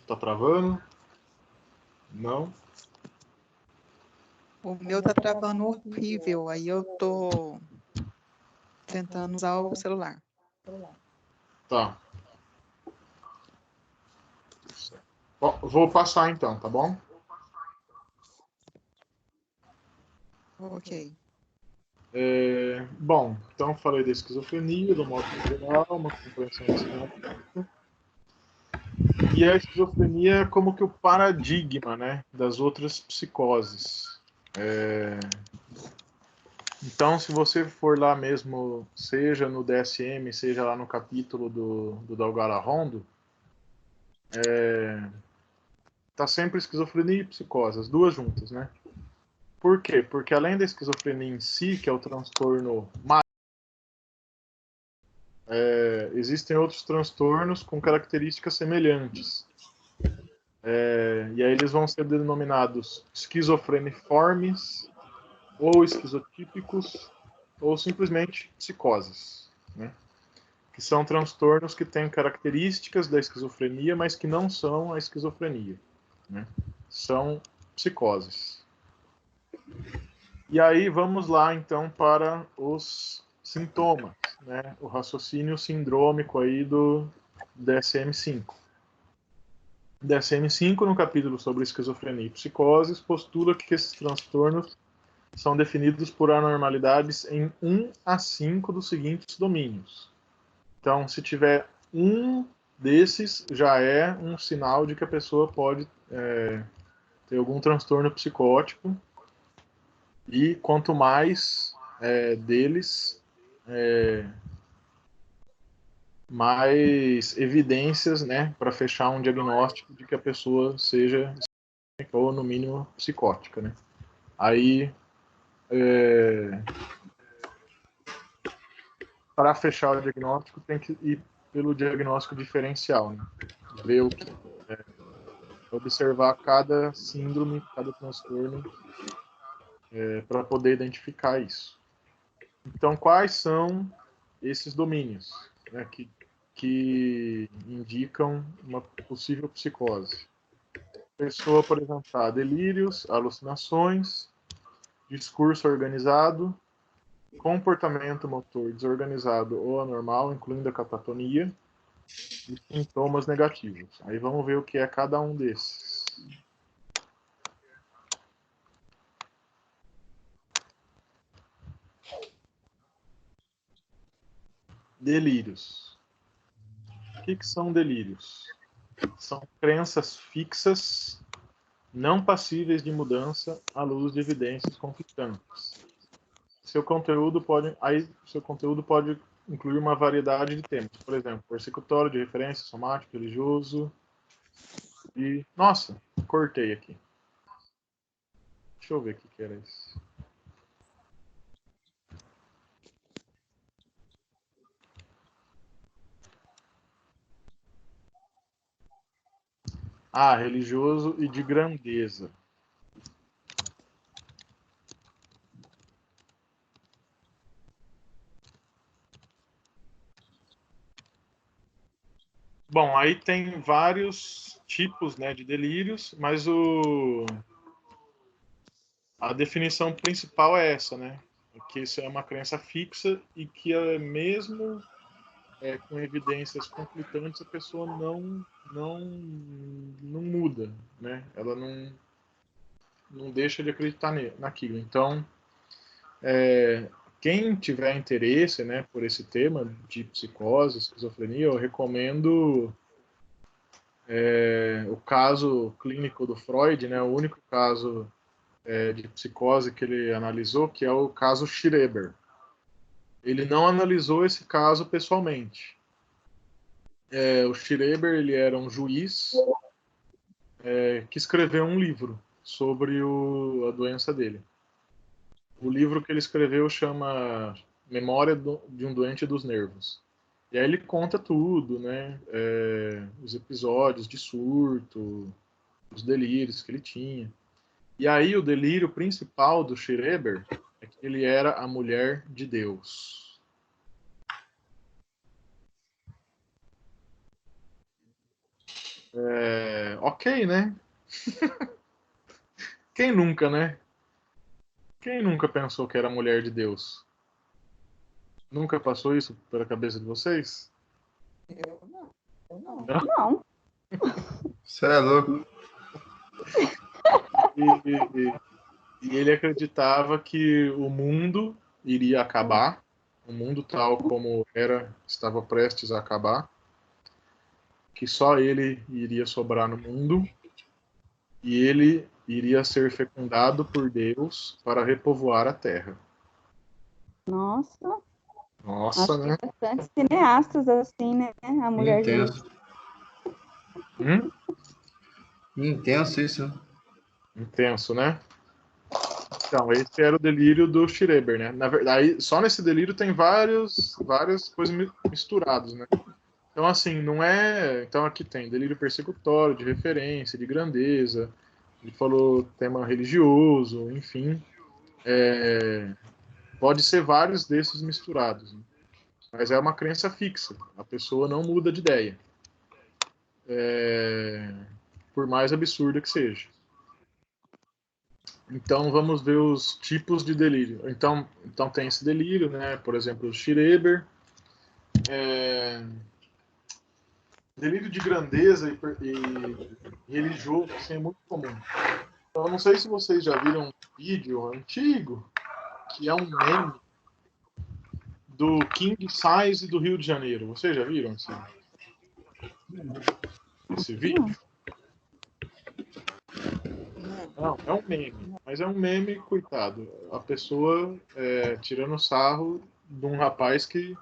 Está travando? Não? O meu tá travando horrível, aí eu tô tentando usar o celular. Tá. Vou passar então, tá bom? Ok. Bom, então falei da esquizofrenia, do modo geral, uma compreensão assim. E a esquizofrenia é como que o paradigma, né, das outras psicoses. Então, se você for lá mesmo, seja no DSM, seja lá no capítulo do Dalgara Rondo, tá sempre esquizofrenia e psicose, as duas juntas, né? Por quê? Porque além da esquizofrenia em si, que é o transtorno existem outros transtornos com características semelhantes. E aí eles vão ser denominados esquizofreniformes, ou esquizotípicos, ou simplesmente psicoses, né? Que são transtornos que têm características da esquizofrenia, mas que não são a esquizofrenia, né? São psicoses. E aí vamos lá então para os sintomas, né? O raciocínio sindrômico aí do DSM-5. DSM-5, no capítulo sobre esquizofrenia e psicoses, postula que esses transtornos são definidos por anormalidades em 1 a 5 dos seguintes domínios. Então, se tiver um desses, já é um sinal de que a pessoa pode ter algum transtorno psicótico. E quanto mais deles, mais evidências, né, para fechar um diagnóstico de que a pessoa seja ou no mínimo psicótica, né? Aí, para fechar o diagnóstico, tem que ir pelo diagnóstico diferencial, né? Ver o que observar cada síndrome, cada transtorno, para poder identificar isso. Então, quais são esses domínios, né, que indicam uma possível psicose? A pessoa, por exemplo, delírios, alucinações, discurso organizado, comportamento motor desorganizado ou anormal, incluindo a catatonia, e sintomas negativos. Aí vamos ver o que é cada um desses. Delírios. O que são delírios? São crenças fixas, não passíveis de mudança à luz de evidências conflitantes. Seu conteúdo pode incluir uma variedade de temas, por exemplo, persecutório, de referência, somático, religioso. E nossa, cortei aqui. Deixa eu ver o que era isso. Religioso e de grandeza. Bom, aí tem vários tipos, né, de delírios, mas a definição principal é essa, né? Que isso é uma crença fixa e que mesmo com evidências conflitantes a pessoa não muda, né? Ela não deixa de acreditar naquilo. Então, quem tiver interesse, né, por esse tema de psicose, esquizofrenia, eu recomendo o caso clínico do Freud, né, o único caso de psicose que ele analisou, que é o caso Schreber. Ele não analisou esse caso pessoalmente. O Schreber, ele era um juiz que escreveu um livro sobre a doença dele. O livro que ele escreveu chama Memória de um Doente dos Nervos. E aí ele conta tudo, né? Os episódios de surto, os delírios que ele tinha. E aí o delírio principal do Schreber é que ele era a mulher de Deus. Ok, né? Quem nunca, né? Quem nunca pensou que era a mulher de Deus? Nunca passou isso pela cabeça de vocês? Eu não. Não. Você é louco. E ele acreditava que o mundo iria acabar, o mundo tal como estava prestes a acabar, que só ele iria sobrar no mundo e ele iria ser fecundado por Deus para repovoar a terra. Nossa, Nossa, acho que né? tem bastante cineastas assim, né? A mulher de Intenso. Hum? Intenso isso, né? Intenso, né? Então, esse era o delírio do Schreber, né? Na verdade, só nesse delírio tem várias coisas misturadas, né? Então, assim, não é. Então, aqui tem delírio persecutório, de referência, de grandeza. Ele falou tema religioso, enfim. Pode ser vários desses misturados, né? Mas é uma crença fixa. A pessoa não muda de ideia. Por mais absurda que seja. Então, vamos ver os tipos de delírio. Então tem esse delírio, né? Por exemplo, o Schreber. Delírio de grandeza e religioso assim, é muito comum. Então, eu não sei se vocês já viram um vídeo antigo, que é um meme do King Size do Rio de Janeiro. Vocês já viram esse vídeo? Não, é um meme. Mas é um meme, coitado. A pessoa tirando sarro de um rapaz que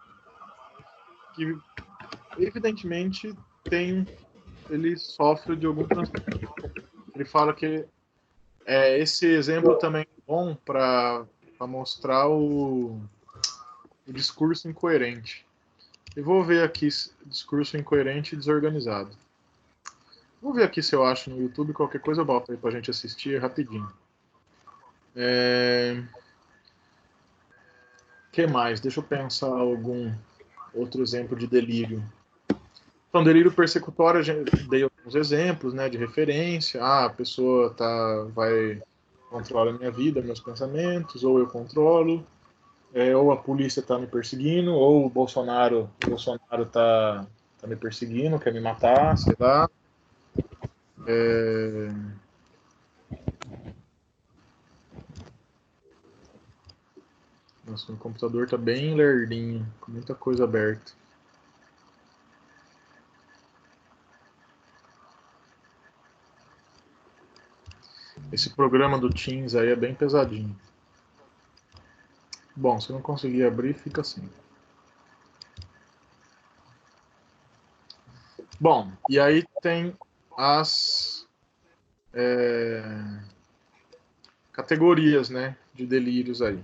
evidentemente ele sofre de algum transtorno. Ele fala que esse exemplo também é bom para mostrar o discurso incoerente. Eu vou ver aqui discurso incoerente e desorganizado. Vou ver aqui se eu acho no YouTube, qualquer coisa eu boto aí pra gente assistir rapidinho. Que mais? Deixa eu pensar algum outro exemplo de delírio. Então, delírio persecutório, eu dei alguns exemplos, né, de referência. A pessoa vai controla a minha vida, meus pensamentos, ou eu controlo, ou a polícia está me perseguindo, ou o Bolsonaro tá me perseguindo, quer me matar, sei lá. Nossa, meu computador está bem lerdinho, com muita coisa aberta. Esse programa do Teams aí é bem pesadinho. Bom, se não conseguir abrir, fica assim. Bom, e aí tem as categorias, né, de delírios aí,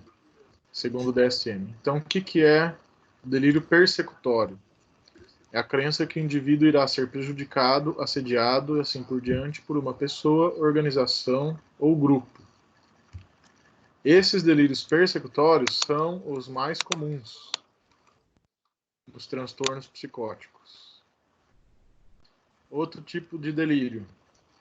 segundo o DSM. Então, o que é o delírio persecutório? É a crença que o indivíduo irá ser prejudicado, assediado e assim por diante por uma pessoa, organização ou grupo. Esses delírios persecutórios são os mais comuns dos transtornos psicóticos. Outro tipo de delírio,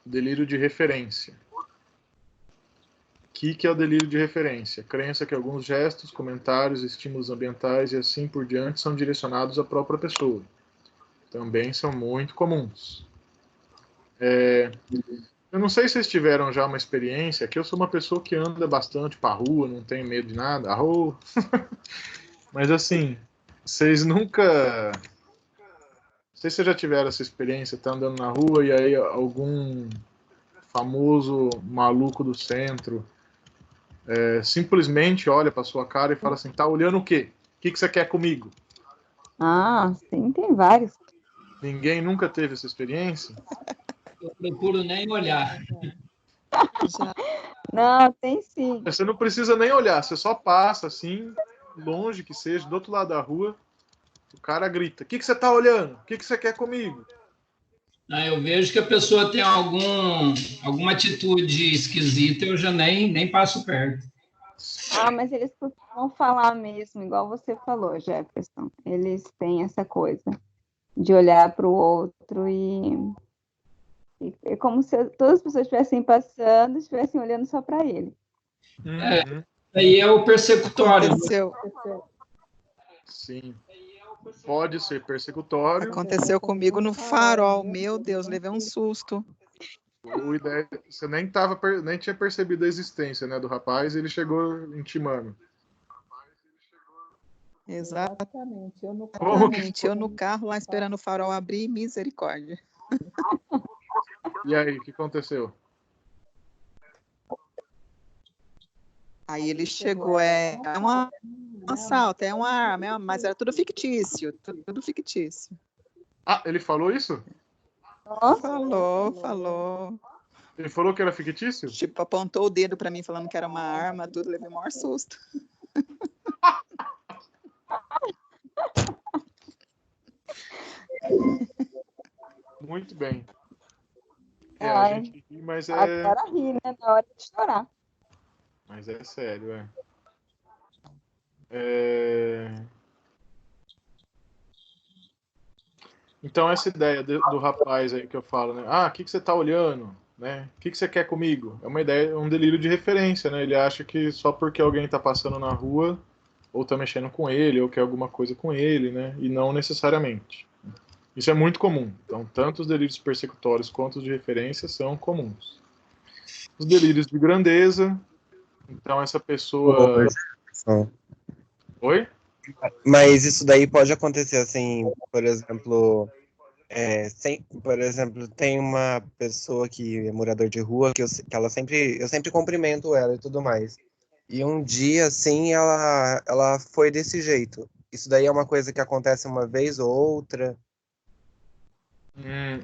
delírio de referência. O que é o delírio de referência? Crença que alguns gestos, comentários, estímulos ambientais e assim por diante são direcionados à própria pessoa. Também são muito comuns. Eu não sei se vocês tiveram já uma experiência, que eu sou uma pessoa que anda bastante pra rua, não tenho medo de nada. Arro! Mas assim, vocês nunca. Não sei se vocês já tiveram essa experiência, tá andando na rua e aí algum famoso maluco do centro simplesmente olha pra sua cara e fala assim: tá olhando o quê? O que você quer comigo? Ah, sim, tem vários. Ninguém nunca teve essa experiência? Eu procuro nem olhar. Já, Não, tem sim. Você não precisa nem olhar, você só passa assim, longe que seja, do outro lado da rua, o cara grita: o que você tá olhando? O que você quer comigo? Eu vejo que a pessoa tem alguma atitude esquisita, eu já nem passo perto. Ah, mas eles costumam falar mesmo, igual você falou, Jefferson. Eles têm essa coisa de olhar para o outro e é como se todas as pessoas estivessem passando, estivessem olhando só para ele. Uhum. Aí é o persecutório. Sim. Pode ser persecutório. aconteceu comigo no farol. Meu Deus, levei um susto. O ideia, você nem tinha percebido a existência, né, do rapaz, e ele chegou intimando. Exatamente. Como que Eu no carro lá esperando o farol abrir, misericórdia. E aí, o que aconteceu? Aí ele chegou, é uma assalto, é uma arma, mas era tudo fictício, tudo fictício. Ah, ele falou isso? Falou. Ele falou que era fictício? Tipo, apontou o dedo pra mim falando que era uma arma, tudo, levei o maior susto. Muito bem. A Ai, gente ri, mas é agora ri, né? Na hora de chorar. sério, Então, essa ideia do rapaz aí que eu falo, né? Ah, o que você tá olhando? Né? O que você quer comigo? É uma ideia, é um delírio de referência, né? Ele acha que só porque alguém tá passando na rua, ou tá mexendo com ele, ou quer alguma coisa com ele, né? E não necessariamente. Isso é muito comum. Então, tanto os delírios persecutórios quanto os de referência são comuns. Os delírios de grandeza, então essa pessoa... Oi? Mas isso daí pode acontecer assim, por exemplo, por exemplo, tem uma pessoa que é morador de rua que eu sempre cumprimento ela e tudo mais. E um dia, assim, ela foi desse jeito. Isso daí é uma coisa que acontece uma vez ou outra.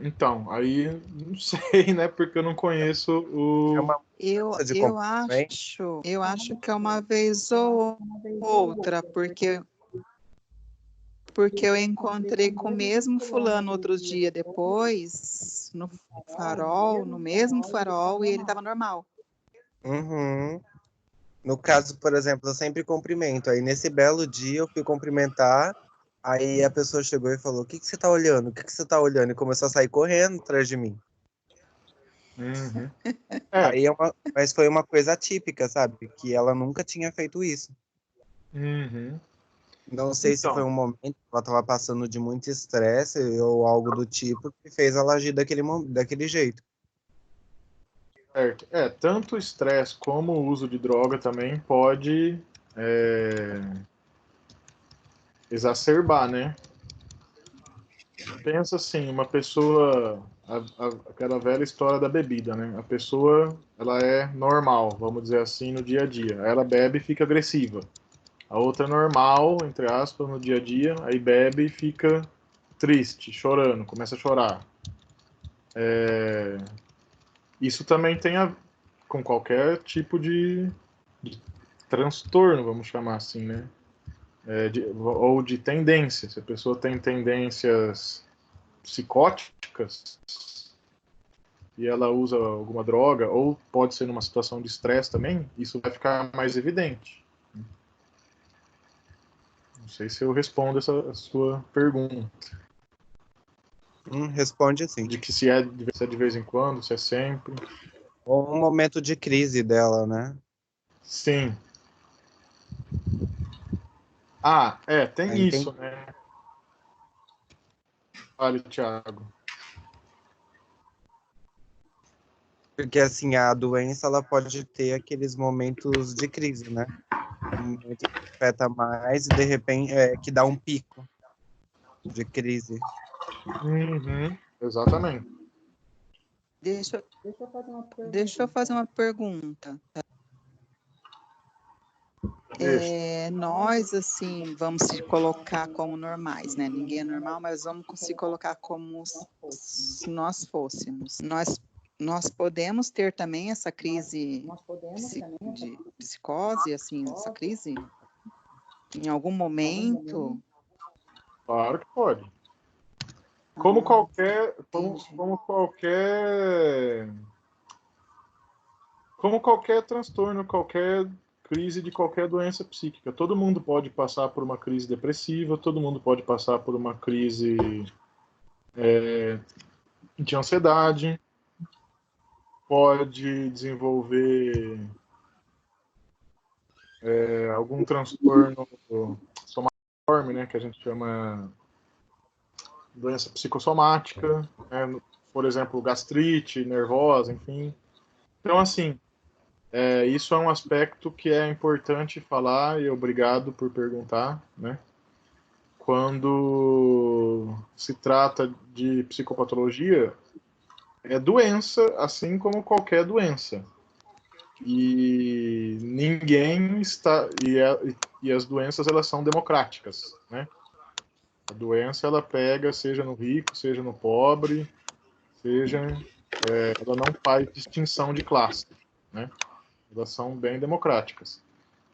Então, aí não sei, né? Porque eu não conheço É o... uma Eu, mudança de eu comportamento. acho que é uma vez ou outra, porque eu encontrei com o mesmo fulano outros dias depois, no farol, no mesmo farol, e ele estava normal. Uhum. No caso, por exemplo, eu sempre cumprimento. Aí nesse belo dia eu fui cumprimentar. Aí a pessoa chegou e falou: O que você tá olhando? O que você tá olhando? E começou a sair correndo atrás de mim. Uhum. Mas foi uma coisa atípica, sabe? Que ela nunca tinha feito isso. Uhum. Não sei se foi Então, um momento que ela estava passando de muito estresse ou algo do tipo que fez ela agir daquele jeito. certo. Tanto o estresse como o uso de droga também pode exacerbar, né? Pensa assim, uma pessoa, aquela velha história da bebida, né? A pessoa, ela é normal, vamos dizer assim, no dia a dia. Ela bebe e fica agressiva. A outra é normal, entre aspas, no dia a dia, aí bebe e fica triste, chorando, começa a chorar. Isso também tem com qualquer tipo de transtorno, vamos chamar assim, né? Ou de tendência. Se a pessoa tem tendências psicóticas e ela usa alguma droga, ou pode ser numa situação de estresse também, isso vai ficar mais evidente. Não sei se eu respondo a sua pergunta. Responde assim. De que se é de vez em quando, se é sempre. Ou um momento de crise dela, né? Sim. Tem Aí tem isso, né? Vale, Thiago. Porque, assim, a doença, ela pode ter aqueles momentos de crise, né? Um momento que afeta mais e, de repente, que dá um pico de crise. Uhum, exatamente. Deixa eu fazer uma pergunta. Nós, assim, vamos se colocar como normais, né? Ninguém é normal, mas vamos se colocar como se nós fôssemos. Nós podemos ter também essa crise de psicose, assim, essa crise? Em algum momento? Claro que pode. Como qualquer, Entendi. como qualquer transtorno, qualquer crise de qualquer doença psíquica. Todo mundo pode passar por uma crise depressiva, todo mundo pode passar por uma crise de ansiedade, pode desenvolver algum transtorno somatiforme, né, que a gente chama doença psicossomática, né, por exemplo, gastrite, nervosa, enfim. Então, assim, isso é um aspecto que é importante falar e obrigado por perguntar, né? Quando se trata de psicopatologia, é doença, assim como qualquer doença. E ninguém está. e as doenças elas são democráticas, né? A doença ela pega, seja no rico, seja no pobre, ela não faz distinção de classe, né? Elas são bem democráticas.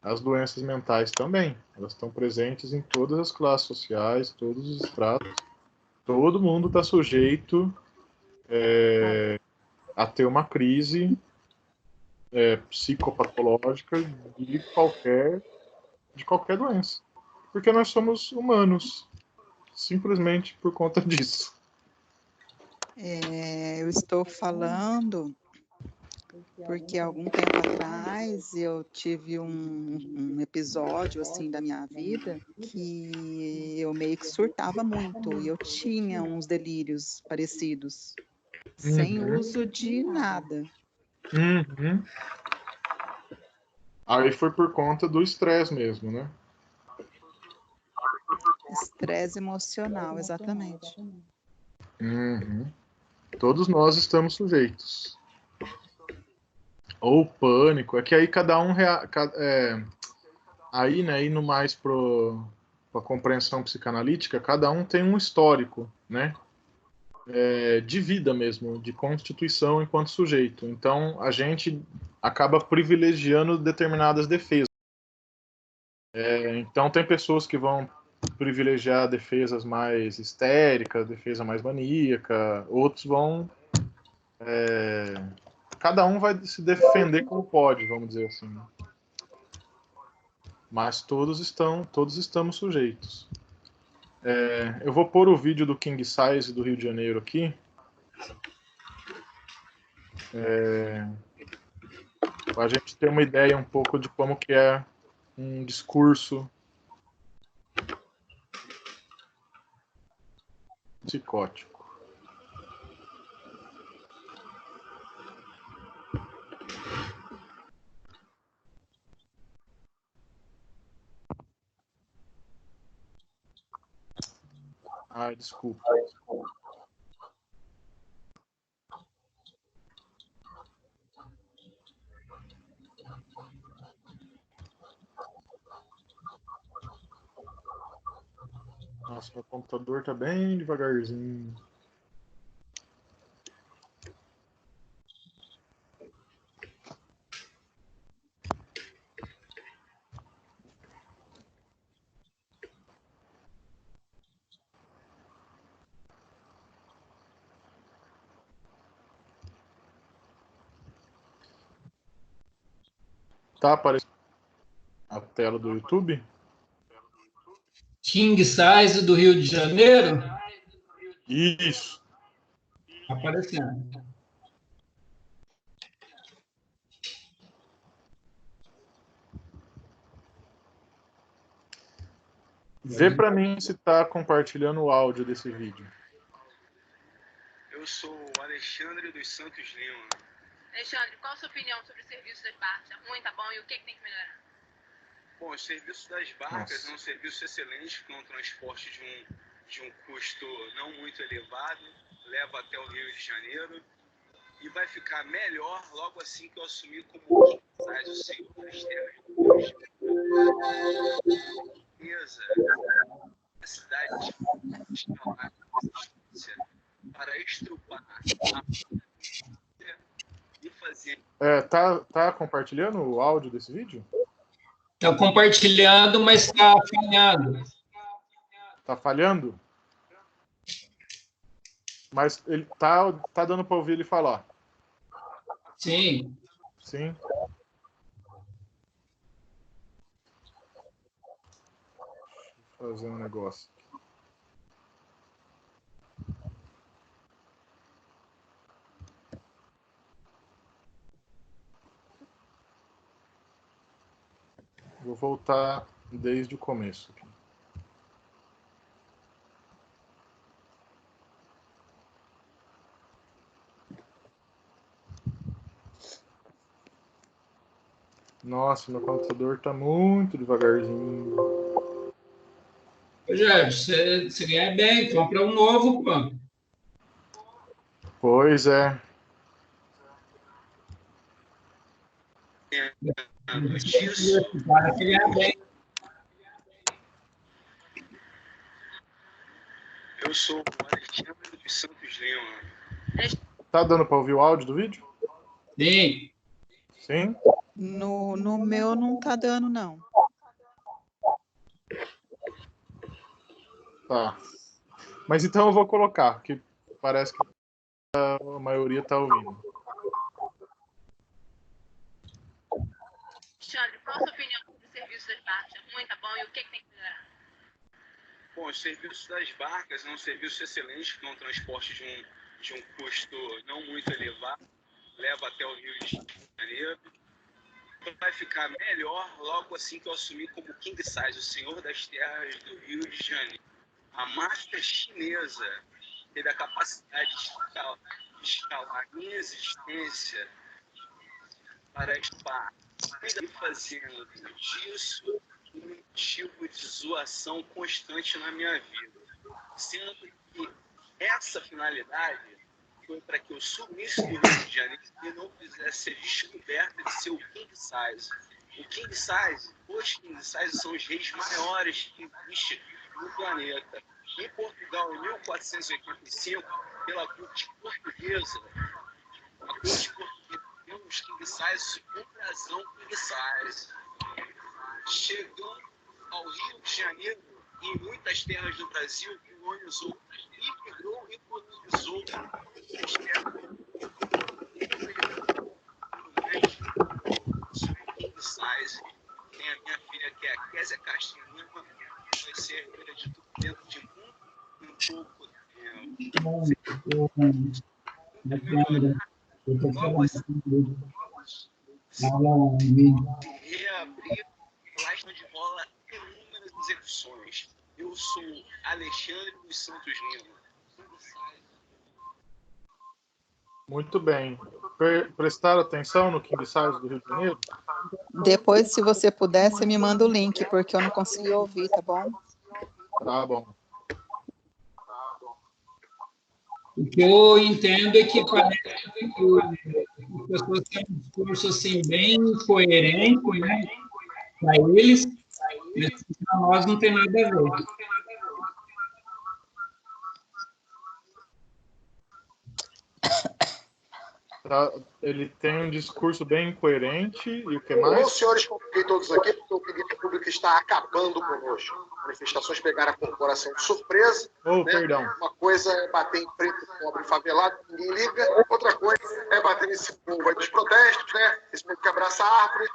As doenças mentais também, elas estão presentes em todas as classes sociais, todos os estratos. Todo mundo está sujeito a ter uma crise psicopatológica de qualquer doença. Porque nós somos humanos, simplesmente por conta disso. Eu estou falando porque algum tempo atrás eu tive um episódio assim da minha vida que eu meio que surtava muito e eu tinha uns delírios parecidos, sem uso de nada. Uhum. Aí foi por conta do estresse mesmo, né? Estresse emocional, exatamente. Uhum. Todos nós estamos sujeitos. Ou pânico, é que aí cada um aí, né, indo mais para a compreensão psicanalítica, cada um tem um histórico, né, de vida mesmo, de constituição enquanto sujeito. Então a gente acaba privilegiando determinadas defesas. Então tem pessoas que vão privilegiar defesas mais histéricas, defesa mais maníaca, outros vão cada um vai se defender como pode, vamos dizer assim. Mas todos estamos sujeitos. Eu vou pôr o vídeo do King Size do Rio de Janeiro aqui. Para a gente ter uma ideia um pouco de como que é um discurso psicótico. Ai, desculpa. Nossa, meu computador tá bem devagarzinho. Tá aparecendo a tela do YouTube? King Size do Rio de Janeiro? Isso. Aparecendo. Vê para mim se tá compartilhando o áudio desse vídeo. Eu sou o Alexandre dos Santos Lima. Alexandre, qual a sua opinião sobre o serviço das barcas? É ruim, tá bom? E o que tem que melhorar? Bom, o serviço das barcas é um serviço excelente, com um transporte de um custo não muito elevado, leva até o Rio de Janeiro e vai ficar melhor logo assim que eu assumir como faz o senhor a cidade para estrupar e fazer. Tá compartilhando o áudio desse vídeo? Está compartilhando, mas está falhando. Tá falhando? Mas ele tá dando para ouvir ele falar. Sim. Sim. Deixa eu fazer um negócio. Vou voltar desde o começo. Nossa, meu computador tá muito devagarzinho. Jorge, você ganha bem, compra um novo, pô. Pois é. Vai ganhar bem. Eu sou o Alexandre dos Santos Lima. Tá dando para ouvir o áudio do vídeo? Sim. Sim? No meu não tá dando, não. Tá. Mas então eu vou colocar, que parece que a maioria tá ouvindo. Alexandre, qual a sua opinião sobre o serviço das barcas? É ruim, tá bom? E o que tem que melhorar? Bom, o serviço das barcas é um serviço excelente, que é um transporte de um custo não muito elevado, leva até o Rio de Janeiro. Vai ficar melhor logo assim que eu assumir como King Size, o senhor das terras do Rio de Janeiro. A máfia chinesa teve a capacidade de escalar minha existência para estar e fazendo disso um motivo de zoação constante na minha vida. Sendo que essa finalidade foi para que eu sumisse do Rio de Janeiro e não fizesse a descoberta de ser o King Size. O King Size, os King Size são os reis maiores que existem no planeta. Em Portugal, em 1485, pela corte portuguesa, a corte portuguesa deu os King Size um brasão King Size. Chegando ao Rio de Janeiro e em muitas terras do Brasil, colonizou, imigrou e colonizou as terras. King Size. Tem a minha filha, que é a Kézia Castro Lima, que vai ser herdeira de tudo dentro de muito pouco tempo. Eu tô Logo falando. reabrir plasma de rola inúmeras execuções. Eu sou Alexandre dos Santos Lima. Muito bem. Prestaram atenção no King Size do Rio de Janeiro? Depois, se você puder, você me manda o link, porque eu não consegui ouvir, tá bom? Tá bom. O que eu entendo é que parece que as pessoas têm um discurso assim, bem coerente, né? Para eles, mas para nós não tem nada a ver. Ele tem um discurso bem incoerente e o que Bom, mais? senhores, convoquei todos aqui porque a opinião pública está acabando conosco. Manifestações pegaram a corporação de surpresa. Oh, né? perdão. Uma coisa é bater em preto, pobre, favelado, ninguém liga. Outra coisa é bater nesse povo aí dos protestos, né? Esse povo que abraça a árvore.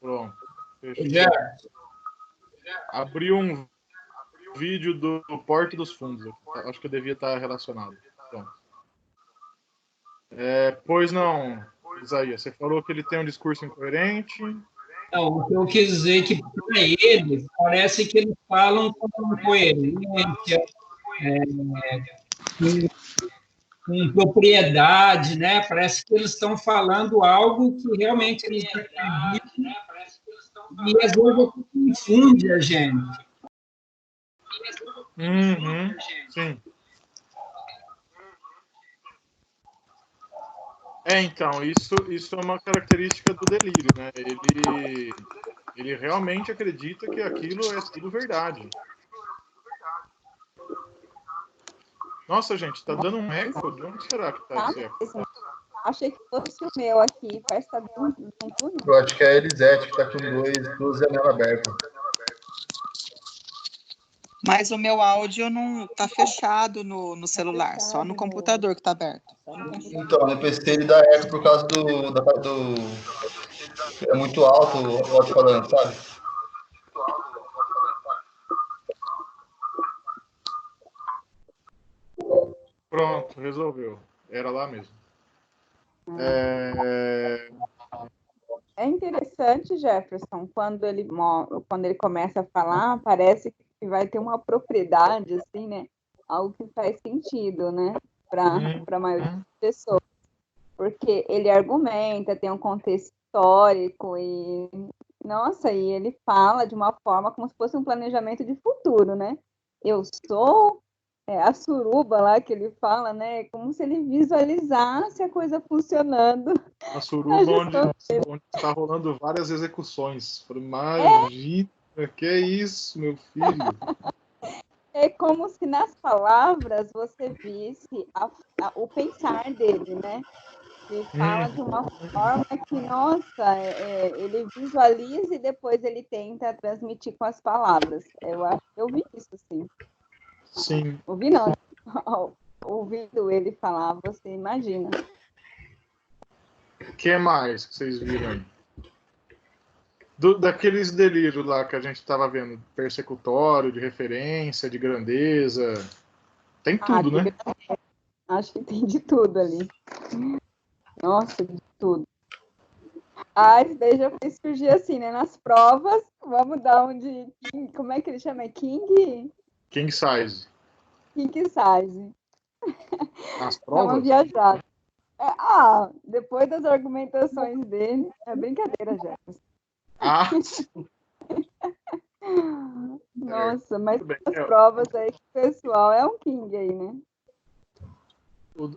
Pronto. Já. Abriu um vídeo do Porto dos Fundos. Acho que eu devia estar relacionado. Pronto. Pois não, Isaías, você falou que ele tem um discurso incoerente. Não, o que eu quis dizer é que, para eles, parece que eles falam com coerência, com propriedade, né? Parece que eles estão falando algo que realmente eles acreditam, e às vezes confunde a gente. Uhum, sim. Então, isso é uma característica do delírio, né? Ele realmente acredita que aquilo é tudo verdade. Nossa, gente, tá dando um eco? De onde será que tá esse eco? Achei que fosse o meu aqui, parece que tá dando um túnel. Eu acho que é a Elisete que está com duas janelas abertas. Mas o meu áudio não tá fechado no celular, só no computador que tá aberto. Então, no PC ele dá eco por causa do é muito alto o alto-falante, sabe? Pronto, resolveu. Era lá mesmo. É interessante, Jefferson, quando ele começa a falar, parece que vai ter uma propriedade, assim, né? Algo que faz sentido, né? Para a maioria das pessoas. Porque ele argumenta, tem um contexto histórico e, nossa, e ele fala de uma forma como se fosse um planejamento de futuro, né? Eu sou a suruba lá que ele fala, né? Como se ele visualizasse a coisa funcionando. A suruba onde está rolando várias execuções. Imagina Que é isso, meu filho? É como se nas palavras você visse o pensar dele, né? Ele fala de uma forma que, nossa, ele visualiza e depois ele tenta transmitir com as palavras. Eu acho que eu vi isso, sim. Sim. Ouvi não. Ouvindo ele falar, você imagina. O que mais que vocês viram aí? Daqueles delírios lá que a gente estava vendo, persecutório, de referência, de grandeza. Tem tudo, né? Acho que tem de tudo ali. Nossa, de tudo. Isso daí já fez surgir assim, né? Nas provas, vamos dar um de King, como é que ele chama? King size. King size. Nas É uma provas? viajada. Depois das argumentações dele, é brincadeira, Jefferson. Nossa, mas as provas aí que o pessoal é um King aí, né?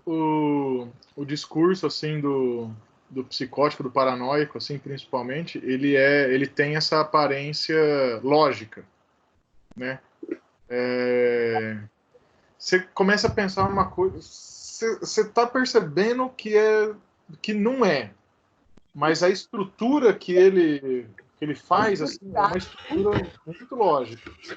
O discurso, assim, do psicótico, do paranoico, assim, principalmente, ele tem essa aparência lógica, né? Você começa a pensar uma coisa, você está percebendo que não é, mas a estrutura que ele faz, assim, é uma estrutura muito lógica. Você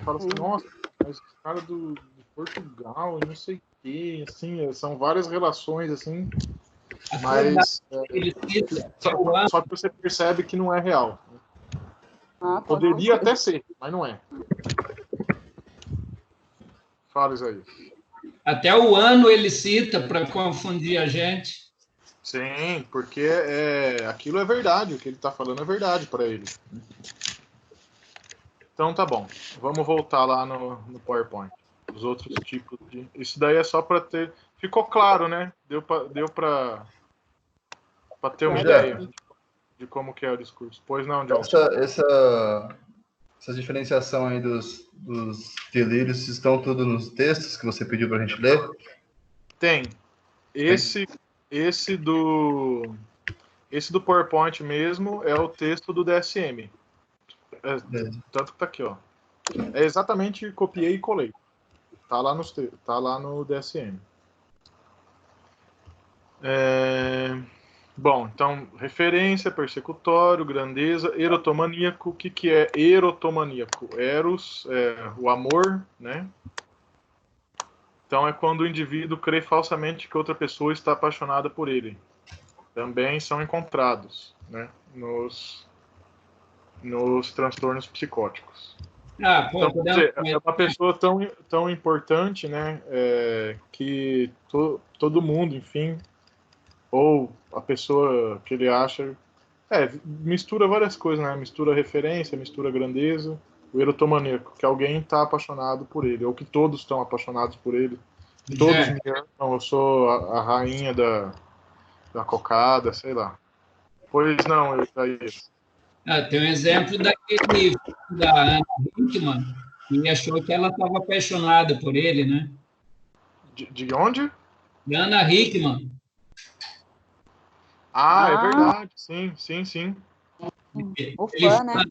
fala assim, nossa, mas esse cara de Portugal, e não sei o quê, assim, são várias relações, assim, mas só que você percebe que não é real. Poderia até ser, mas não é. Fala, Isaías. Até o ano ele cita para confundir a gente. Sim, porque aquilo é verdade, o que ele está falando é verdade para ele. Então tá bom, vamos voltar lá no PowerPoint. Os outros tipos de... Isso daí é só para ter... Ficou claro, né? Deu para ter uma ideia de como que é o discurso. Pois não, John? Essa diferenciação aí dos delírios estão tudo nos textos que você pediu para a gente ler? Tem. Esse do PowerPoint mesmo é o texto do DSM. Tanto que tá aqui, ó. É exatamente, copiei e colei. Tá lá no DSM. Bom, então, referência, persecutório, grandeza, erotomaníaco. O que é erotomaníaco? Eros é o amor, né? Então é quando o indivíduo crê falsamente que outra pessoa está apaixonada por ele. Também são encontrados, né, nos transtornos psicóticos. Então, quer dizer, é uma pessoa tão importante, né, que todo mundo, enfim, ou a pessoa que ele acha, mistura várias coisas, né, mistura referência, mistura grandeza, o erotomaníaco, que alguém está apaixonado por ele, ou que todos estão apaixonados por ele, todos me amam, eu sou a rainha da cocada, sei lá. Pois não, Isaías. Tem um exemplo daquele da Ana Hickman, que achou que ela estava apaixonada por ele, né? De onde? Da Ana Hickman. É verdade, sim. O fã, né?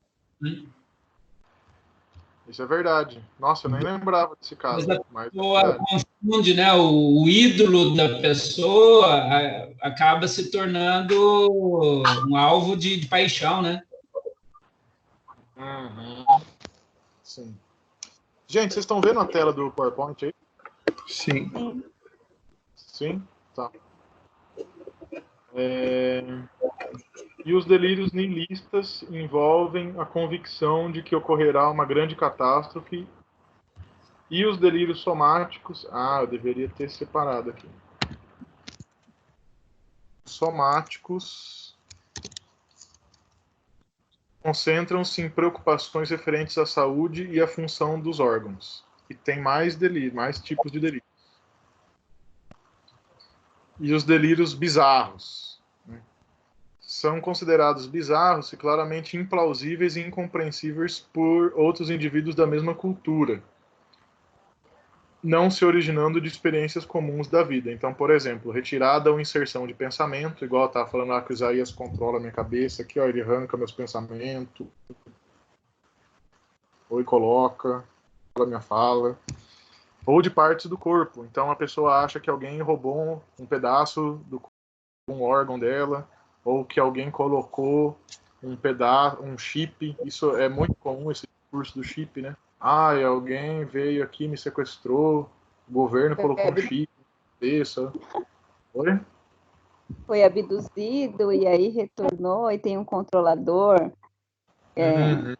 Isso é verdade. Nossa, eu nem lembrava desse caso. Mas a pessoa confunde, né? O ídolo da pessoa acaba se tornando um alvo de paixão, né? Sim. Gente, vocês estão vendo a tela do PowerPoint aí? Sim. Sim? Tá. E os delírios nihilistas envolvem a convicção de que ocorrerá uma grande catástrofe. E os delírios somáticos... eu deveria ter separado aqui. Somáticos concentram-se em preocupações referentes à saúde e à função dos órgãos. E tem mais tipos de delírios. E os delírios bizarros, né? São considerados bizarros e claramente implausíveis e incompreensíveis por outros indivíduos da mesma cultura, não se originando de experiências comuns da vida. Então, por exemplo, retirada ou inserção de pensamento, igual eu estava falando lá que o Isaías controla a minha cabeça, aqui, ó, ele arranca meus pensamentos. ou coloca a minha fala, ou de partes do corpo. Então a pessoa acha que alguém roubou um pedaço do um órgão dela, ou que alguém colocou um pedaço, um chip. Isso é muito comum, esse discurso do chip, né? Ah, alguém veio aqui, me sequestrou, o governo colocou um chip na cabeça. Oi? Foi abduzido e aí retornou e tem um controlador. Eu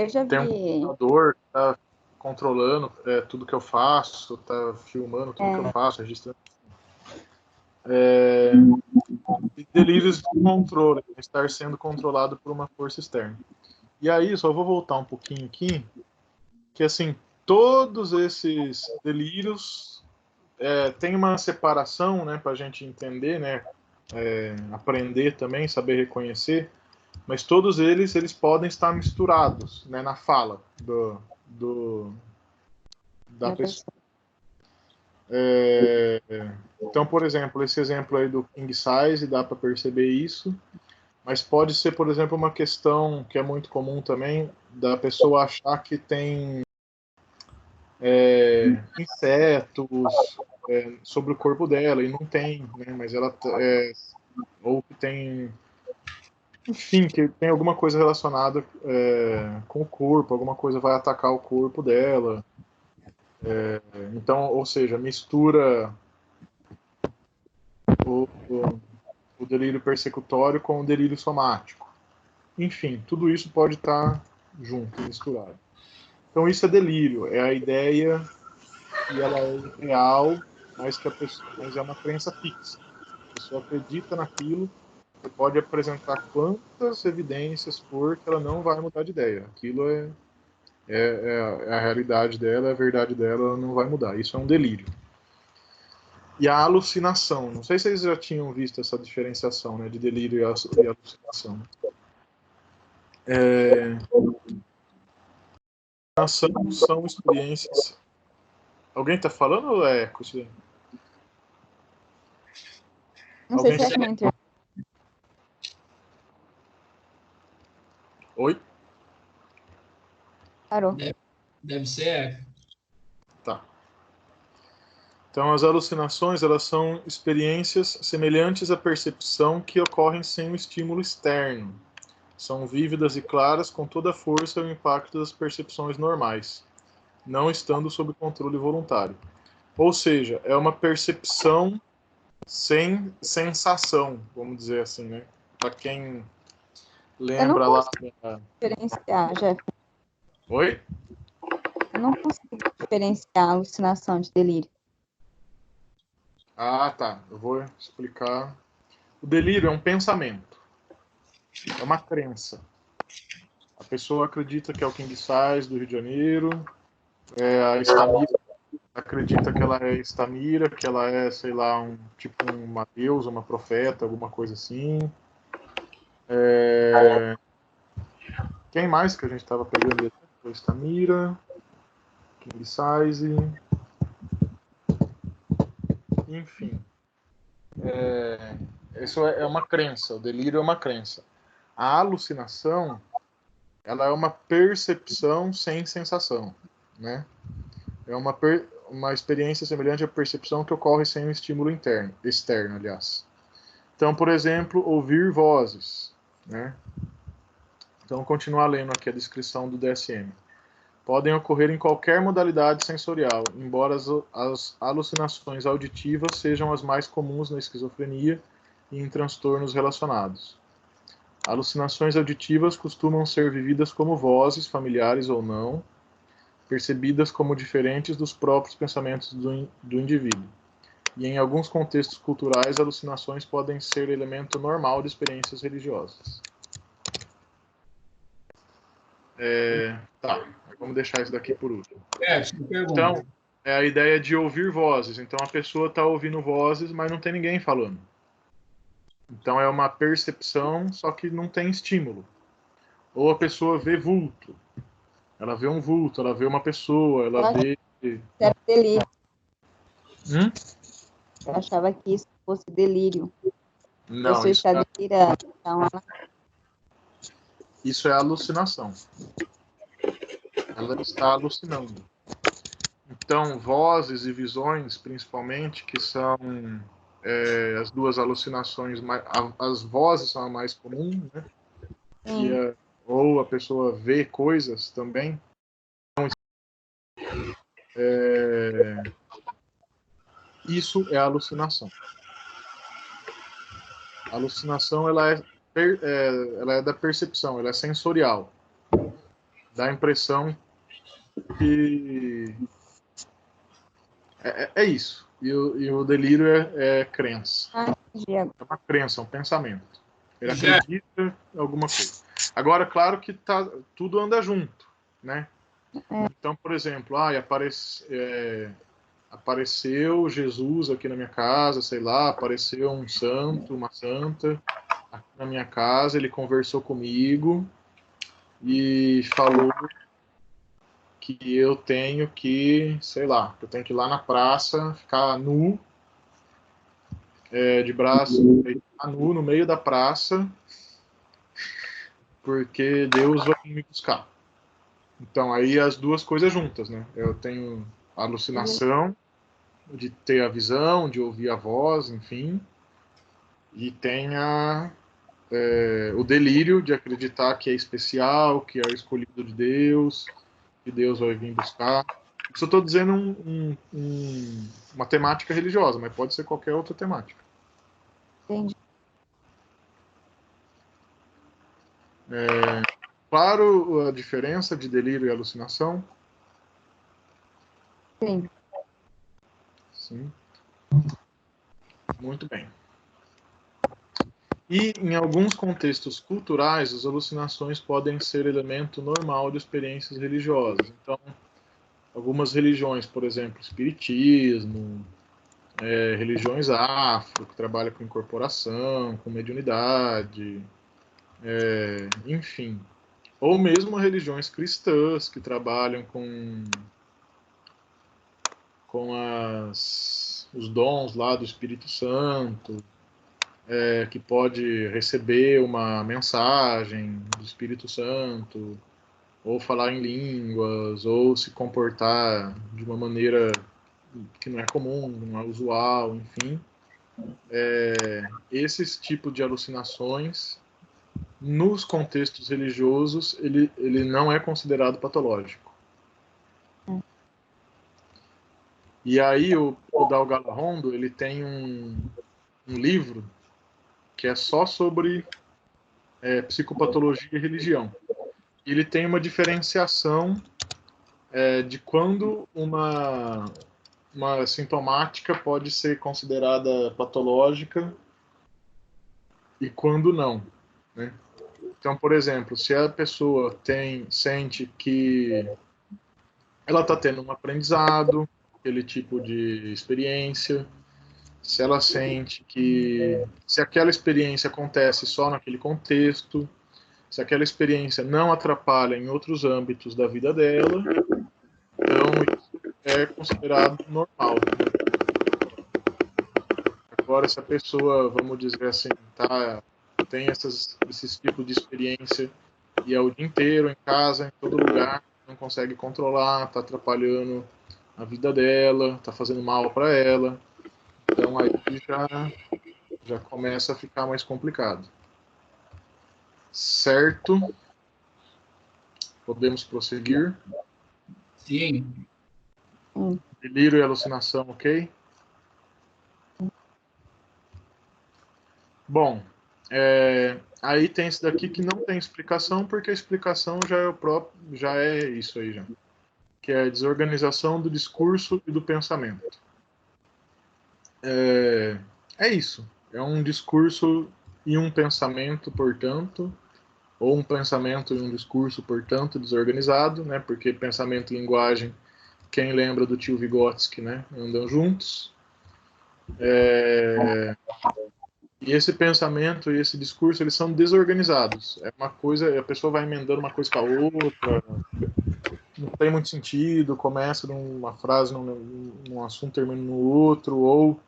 já vi. Tem um computador que tá controlando tudo que eu faço, tá filmando tudo que eu faço, registrando. Delírios de controle, estar sendo controlado por uma força externa. E aí, só vou voltar um pouquinho aqui, que assim, todos esses delírios tem uma separação, né, para a gente entender, né, aprender também, saber reconhecer, mas todos eles podem estar misturados, né, na fala da pessoa. Então, por exemplo, esse exemplo aí do king size, dá para perceber isso, mas pode ser, por exemplo, uma questão que é muito comum também, da pessoa achar que tem insetos sobre o corpo dela, e não tem, né? Mas ela ou que tem, enfim, que tem alguma coisa relacionada com o corpo, alguma coisa vai atacar o corpo dela. Então, ou seja, mistura o delírio persecutório com o delírio somático. Enfim, tudo isso pode estar junto, misturado. Então isso é delírio, é a ideia que ela é real, mas é uma crença fixa. A pessoa acredita naquilo, você pode apresentar quantas evidências for que ela não vai mudar de ideia. Aquilo é a realidade dela, é a verdade dela, ela não vai mudar. Isso é um delírio. E a alucinação. Não sei se vocês já tinham visto essa diferenciação, né, de delírio e alucinação. Alucinação são experiências. Alguém está falando ou é eco? Não sei se é muito. Oi? Parou. Deve ser. Tá. Então, as alucinações, elas são experiências semelhantes à percepção que ocorrem sem o estímulo externo. São vívidas e claras com toda a força e o impacto das percepções normais, não estando sob controle voluntário. Ou seja, é uma percepção sem sensação, vamos dizer assim, né? Para quem lembra lá... diferenciar, Jeff. Oi? Eu não consigo diferenciar alucinação de delírio. Ah, tá. Eu vou explicar. O delírio é um pensamento. É uma crença. A pessoa acredita que é o king size do Rio de Janeiro. A Estamira acredita que ela é Estamira, que ela é, sei lá, uma deusa, uma profeta, alguma coisa assim. Quem mais que a gente estava pegando? Estamira, king size. Enfim. Isso é uma crença. O delírio é uma crença. A alucinação, ela é uma percepção sem sensação, né? É uma experiência semelhante à percepção que ocorre sem um estímulo externo, aliás. Então, por exemplo, ouvir vozes, né? Então, continuar lendo aqui a descrição do DSM. Podem ocorrer em qualquer modalidade sensorial, embora as alucinações auditivas sejam as mais comuns na esquizofrenia e em transtornos relacionados. Alucinações auditivas costumam ser vividas como vozes, familiares ou não, percebidas como diferentes dos próprios pensamentos do indivíduo. E em alguns contextos culturais, alucinações podem ser elemento normal de experiências religiosas. Tá, vamos deixar isso daqui por último. Então, é a ideia de ouvir vozes. Então, a pessoa está ouvindo vozes, mas não tem ninguém falando. Então, é uma percepção, só que não tem estímulo. Ou a pessoa vê vulto. Ela vê um vulto, ela vê uma pessoa, ela vê... Era delírio. Hum? Eu achava que isso fosse delírio. Não, a pessoa está delirando. Então, Isso é alucinação. Ela está alucinando. Então, vozes e visões, principalmente, que são as duas alucinações, as vozes são a mais comum, né? Ou a pessoa vê coisas também. Isso é alucinação. A alucinação ela é da percepção, ela é sensorial. Dá a impressão que é isso. E o delírio é crença. É uma crença, um pensamento. Ele acredita em alguma coisa. Agora, claro que tudo anda junto, né? Então, por exemplo, apareceu Jesus aqui na minha casa, sei lá, apareceu um santo, uma santa aqui na minha casa, ele conversou comigo e falou que eu tenho que, sei lá, eu tenho que ir lá na praça, ficar nu, de braço, nu no meio da praça, porque Deus vai me buscar. Então, aí as duas coisas juntas, né? Eu tenho a alucinação de ter a visão, de ouvir a voz, enfim, e tem o delírio de acreditar que é especial, que é o escolhido de Deus, que Deus vai vir buscar. Isso eu estou dizendo uma temática religiosa, mas pode ser qualquer outra temática. Entendi. Claro a diferença de delírio e alucinação? Sim. Sim. Muito bem. E em alguns contextos culturais, as alucinações podem ser elemento normal de experiências religiosas. Então, algumas religiões, por exemplo, espiritismo, religiões afro, que trabalham com incorporação, com mediunidade, enfim. Ou mesmo religiões cristãs, que trabalham com os dons lá do Espírito Santo, que pode receber uma mensagem do Espírito Santo, ou falar em línguas, ou se comportar de uma maneira que não é comum, não é usual, enfim. Esses tipos de alucinações, nos contextos religiosos, ele não é considerado patológico. E aí o Dalgala Rondo, ele tem um livro que é só sobre psicopatologia e religião. Ele tem uma diferenciação de quando uma sintomática pode ser considerada patológica e quando não, né? Então, por exemplo, se a pessoa sente que ela está tendo um aprendizado, aquele tipo de experiência, se ela sente que se aquela experiência acontece só naquele contexto, se aquela experiência não atrapalha em outros âmbitos da vida dela, então isso é considerado normal. Agora, se a pessoa, vamos dizer assim, tem esses tipos de experiência e é o dia inteiro em casa, em todo lugar, não consegue controlar, está atrapalhando a vida dela, está fazendo mal para ela, então aí já começa a ficar mais complicado. Certo? Podemos prosseguir? Sim. Delírio e alucinação, ok? Bom, aí tem esse daqui que não tem explicação, porque a explicação já é isso aí, já. Que é a desorganização do discurso e do pensamento. É isso. É um discurso e um pensamento, portanto, ou um pensamento e um discurso, portanto, desorganizado, né? Porque pensamento e linguagem, quem lembra do tio Vygotsky, né? Andam juntos. E esse pensamento e esse discurso, eles são desorganizados. É uma coisa, a pessoa vai emendando uma coisa com a outra, não tem muito sentido, começa numa frase, num assunto, termina no outro, ou,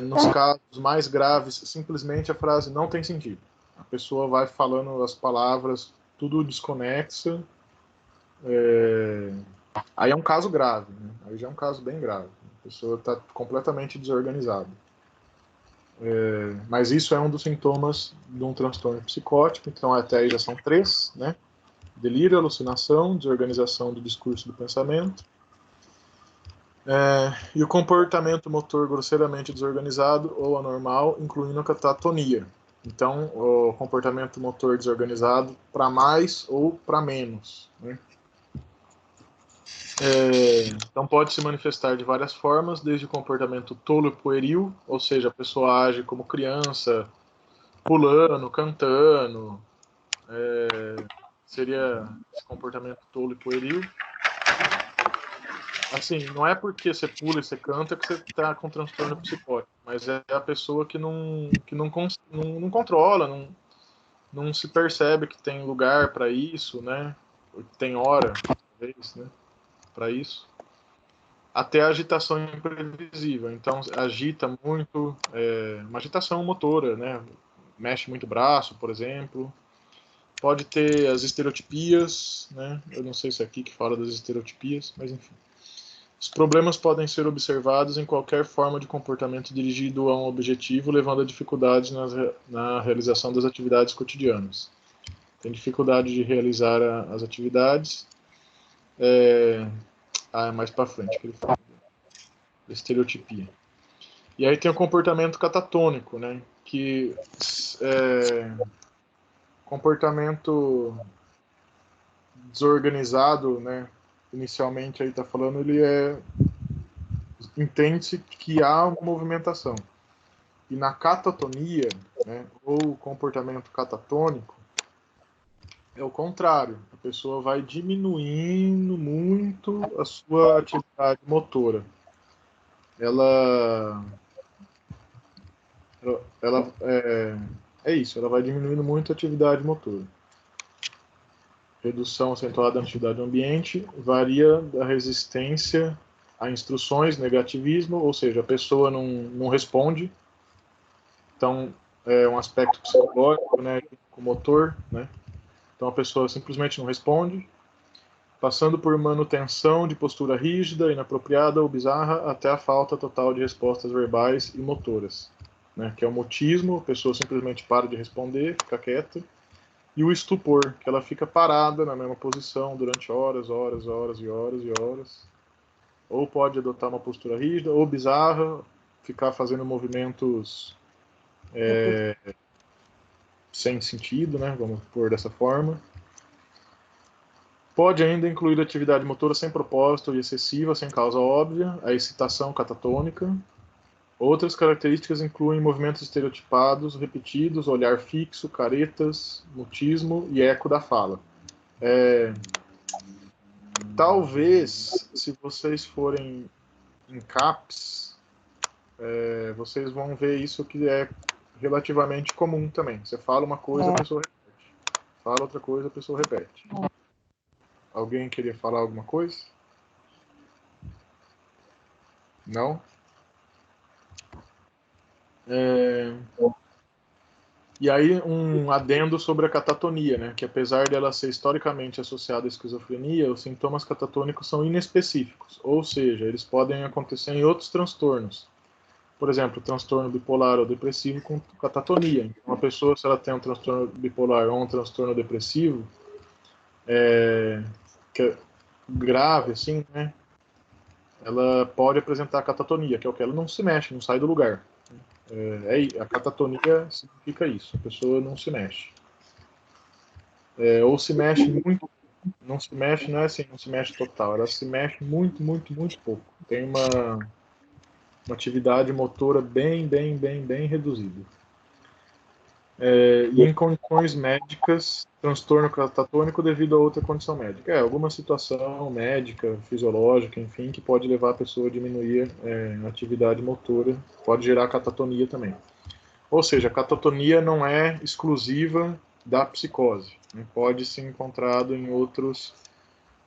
nos casos mais graves, simplesmente a frase não tem sentido. A pessoa vai falando as palavras tudo desconexa. Aí é um caso grave, né? Aí já é um caso bem grave. A pessoa está completamente desorganizada. Mas isso é um dos sintomas de um transtorno psicótico. Então até aí já são 3, né? Delírio, alucinação, desorganização do discurso do pensamento. E o comportamento motor grosseiramente desorganizado ou anormal, incluindo a catatonia. Então, o comportamento motor desorganizado para mais ou para menos, né? Então, pode se manifestar de várias formas, desde o comportamento tolo e pueril, ou seja, a pessoa age como criança, pulando, cantando, seria esse comportamento tolo e pueril. Assim, não é porque você pula e você canta que você está com transtorno psicótico, mas é a pessoa que não controla, não se percebe que tem lugar para isso, né? Tem hora, talvez, né? Para isso. Até a agitação imprevisível. Então, agita muito, uma agitação motora, né? Mexe muito o braço, por exemplo. Pode ter as estereotipias, né? Eu não sei se é aqui que fala das estereotipias, mas enfim. Os problemas podem ser observados em qualquer forma de comportamento dirigido a um objetivo, levando a dificuldades na realização das atividades cotidianas. Tem dificuldade de realizar as atividades. Mais para frente que ele fala. Estereotipia. E aí tem o comportamento catatônico, né? Que comportamento desorganizado, né? Inicialmente aí está falando, ele entende-se que há uma movimentação. E na catatonia, né, ou comportamento catatônico, é o contrário. A pessoa vai diminuindo muito a sua atividade motora. Ela isso, ela vai diminuindo muito a atividade motora. Redução acentuada da atividade do ambiente varia da resistência a instruções, negativismo, ou seja, a pessoa não responde. Então, é um aspecto psicológico, né, com o motor, né? Então, a pessoa simplesmente não responde, passando por manutenção de postura rígida, inapropriada ou bizarra, até a falta total de respostas verbais e motoras, né? Que é o mutismo, a pessoa simplesmente para de responder, fica quieta. E o estupor, que ela fica parada na mesma posição durante horas e horas. Ou pode adotar uma postura rígida, ou bizarra, ficar fazendo movimentos sem sentido, né? Vamos pôr dessa forma. Pode ainda incluir atividade motora sem propósito e excessiva, sem causa óbvia, a excitação catatônica. Outras características incluem movimentos estereotipados, repetidos, olhar fixo, caretas, mutismo e eco da fala. Talvez, se vocês forem em CAPS, vocês vão ver isso que é relativamente comum também. Você fala uma coisa, a pessoa repete. Fala outra coisa, a pessoa repete. Alguém queria falar alguma coisa? Não? E aí um adendo sobre a catatonia, né? Que apesar dela ser historicamente associada à esquizofrenia, os sintomas catatônicos são inespecíficos, ou seja, eles podem acontecer em outros transtornos. Por exemplo, transtorno bipolar ou depressivo com catatonia. Então, uma pessoa, se ela tem um transtorno bipolar ou um transtorno depressivo, que é grave, assim, né? Ela pode apresentar catatonia, que é o que ela não se mexe, não sai do lugar. A catatonia significa isso, a pessoa não se mexe. Ou se mexe muito, não se mexe, não é assim, não se mexe total, ela se mexe muito, muito, muito pouco. Tem uma atividade motora bem reduzida. E em condições médicas, transtorno catatônico devido a outra condição médica. Alguma situação médica, fisiológica, enfim, que pode levar a pessoa a diminuir a atividade motora, pode gerar catatonia também. Ou seja, a catatonia não é exclusiva da psicose, né? Pode ser encontrado em outros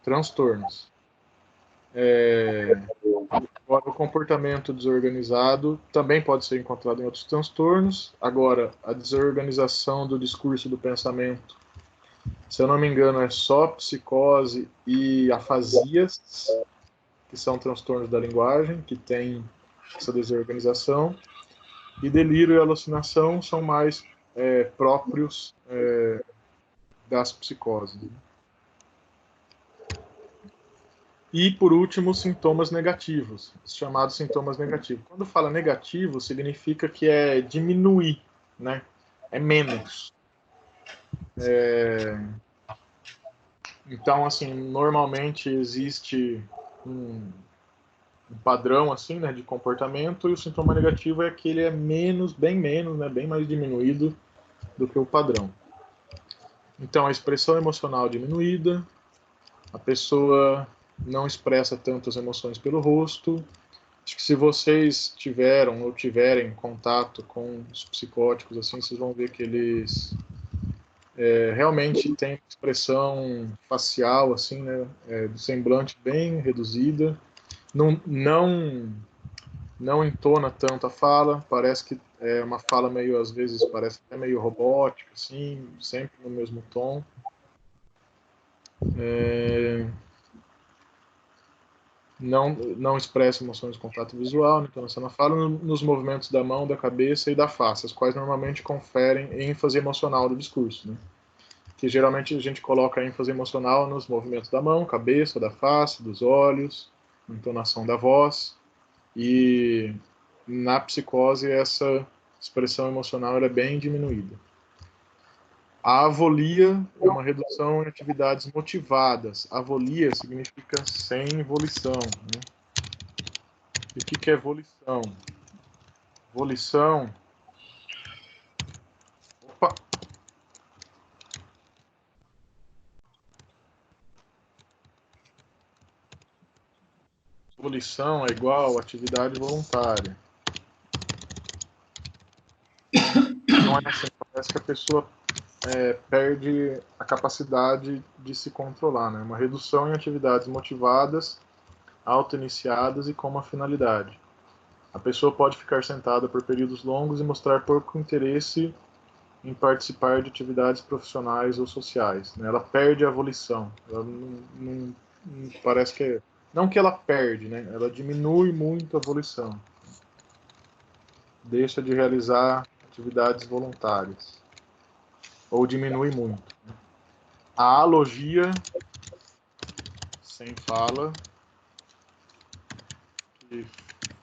transtornos. Agora, o comportamento desorganizado também pode ser encontrado em outros transtornos. Agora, a desorganização do discurso e do pensamento, se eu não me engano, é só psicose e afasias, que são transtornos da linguagem, que tem essa desorganização. E delírio e alucinação são mais próprios das psicoses. E, por último, sintomas negativos, chamados sintomas negativos. Quando fala negativo, significa que é diminuir, né? É menos. Então, assim, normalmente existe um padrão, assim, né, de comportamento, e o sintoma negativo é que ele é menos, né, bem mais diminuído do que o padrão. Então, a expressão emocional diminuída, a pessoa não expressa tanto as emoções pelo rosto. Acho que se vocês tiveram ou tiverem contato com os psicóticos, assim, vocês vão ver que eles realmente têm expressão facial, assim, né, do semblante bem reduzida. Não entona tanto a fala, parece que é uma fala meio, às vezes, parece até meio robótica, assim, sempre no mesmo tom. Não expressa emoções de contato visual, né, então você não fala nos movimentos da mão, da cabeça e da face, as quais normalmente conferem ênfase emocional do discurso, né? Que geralmente a gente coloca ênfase emocional nos movimentos da mão, cabeça, da face, dos olhos, entonação da voz, e na psicose essa expressão emocional ela é bem diminuída. A avolia é uma redução em atividades motivadas. Avolia significa sem volição, né? E o que é volição? Volição. Opa! Volição é igual a atividade voluntária. Não é assim, parece que a pessoa perde a capacidade de se controlar, né? Uma redução em atividades motivadas, auto-iniciadas e com uma finalidade. A pessoa pode ficar sentada por períodos longos e mostrar pouco interesse em participar de atividades profissionais ou sociais, né? Ela perde a volição. Ela não parece que não que ela perde, né? Ela diminui muito a volição. Deixa de realizar atividades voluntárias ou diminui muito. A alogia, sem fala,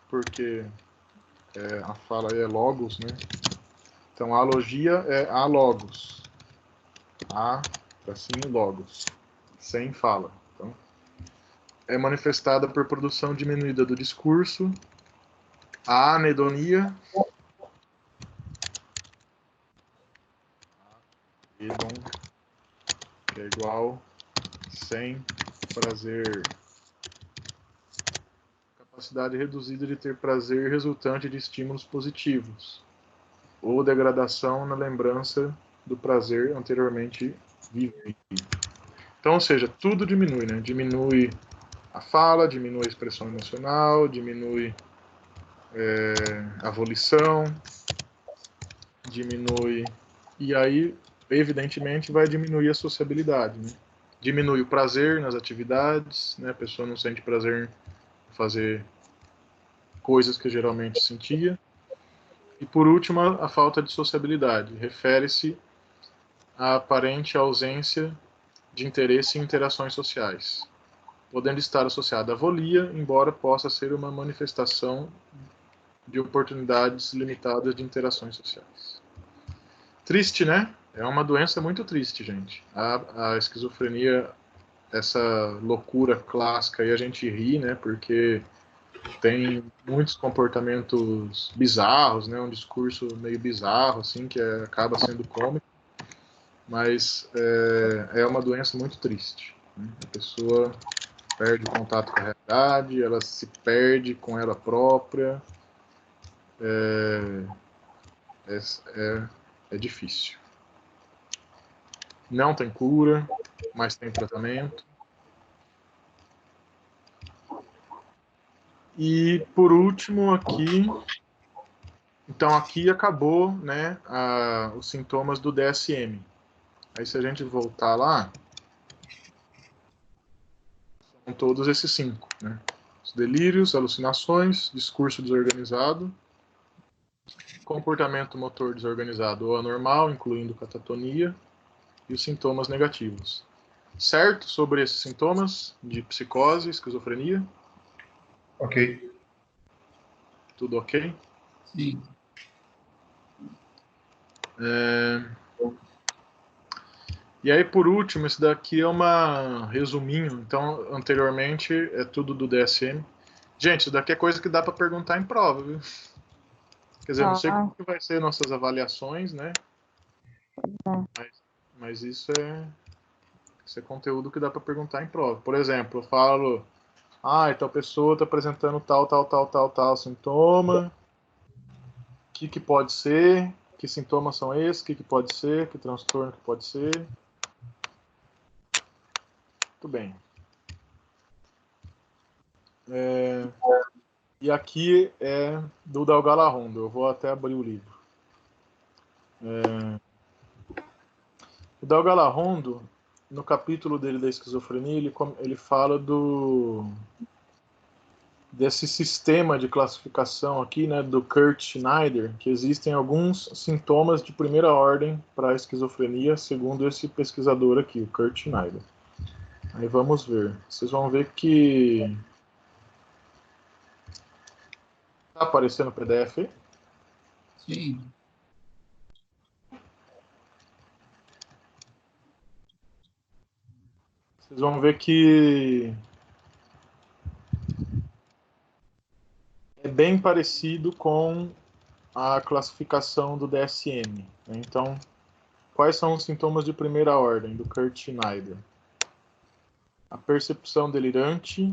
porque a fala é logos, né? Então, a alogia é a logos. A, tracinho, logos. Sem fala. Então, é manifestada por produção diminuída do discurso. A anedonia. Que é igual sem prazer. Capacidade reduzida de ter prazer resultante de estímulos positivos. Ou degradação na lembrança do prazer anteriormente vivido. Então, ou seja, tudo diminui, né? Diminui a fala, diminui a expressão emocional, diminui a volição, diminui... E aí, evidentemente, vai diminuir a sociabilidade, né? Diminui o prazer nas atividades, né? A pessoa não sente prazer em fazer coisas que geralmente sentia. E, por último, a falta de sociabilidade. Refere-se à aparente ausência de interesse em interações sociais, podendo estar associada à volia, embora possa ser uma manifestação de oportunidades limitadas de interações sociais. Triste, né? É uma doença muito triste, gente. A esquizofrenia, essa loucura clássica, e a gente ri, né? Porque tem muitos comportamentos bizarros, né? Um discurso meio bizarro, assim, que acaba sendo cômico. Mas é uma doença muito triste, né? A pessoa perde o contato com a realidade, ela se perde com ela própria. É difícil. Não tem cura, mas tem tratamento. E por último aqui, então aqui acabou, né, os sintomas do DSM. Aí se a gente voltar lá, são todos esses 5, né? Os delírios, alucinações, discurso desorganizado, comportamento motor desorganizado ou anormal, incluindo catatonia, e os sintomas negativos. Certo sobre esses sintomas de psicose, esquizofrenia? Ok. Tudo ok? Sim. E aí, por último, esse daqui é uma resuminho. Então, anteriormente é tudo do DSM. Gente, isso daqui é coisa que dá para perguntar em prova, viu? Quer dizer, não sei como que vai ser nossas avaliações, né? Mas isso é conteúdo que dá para perguntar em prova. Por exemplo, eu falo, então a pessoa está apresentando tal sintoma. O que pode ser? Que sintomas são esses? O que pode ser? Que transtorno que pode ser? Muito bem. E aqui é do Dal Galarrondo. Eu vou até abrir o livro. O Dal Galarrondo, no capítulo dele da esquizofrenia, ele fala desse sistema de classificação aqui, né, do Kurt Schneider, que existem alguns sintomas de primeira ordem para a esquizofrenia, segundo esse pesquisador aqui, o Kurt Schneider. Aí vamos ver. Vocês vão ver que está aparecendo o PDF aí? Sim. Vocês vão ver que é bem parecido com a classificação do DSM. Então, quais são os sintomas de primeira ordem do Kurt Schneider? A percepção delirante,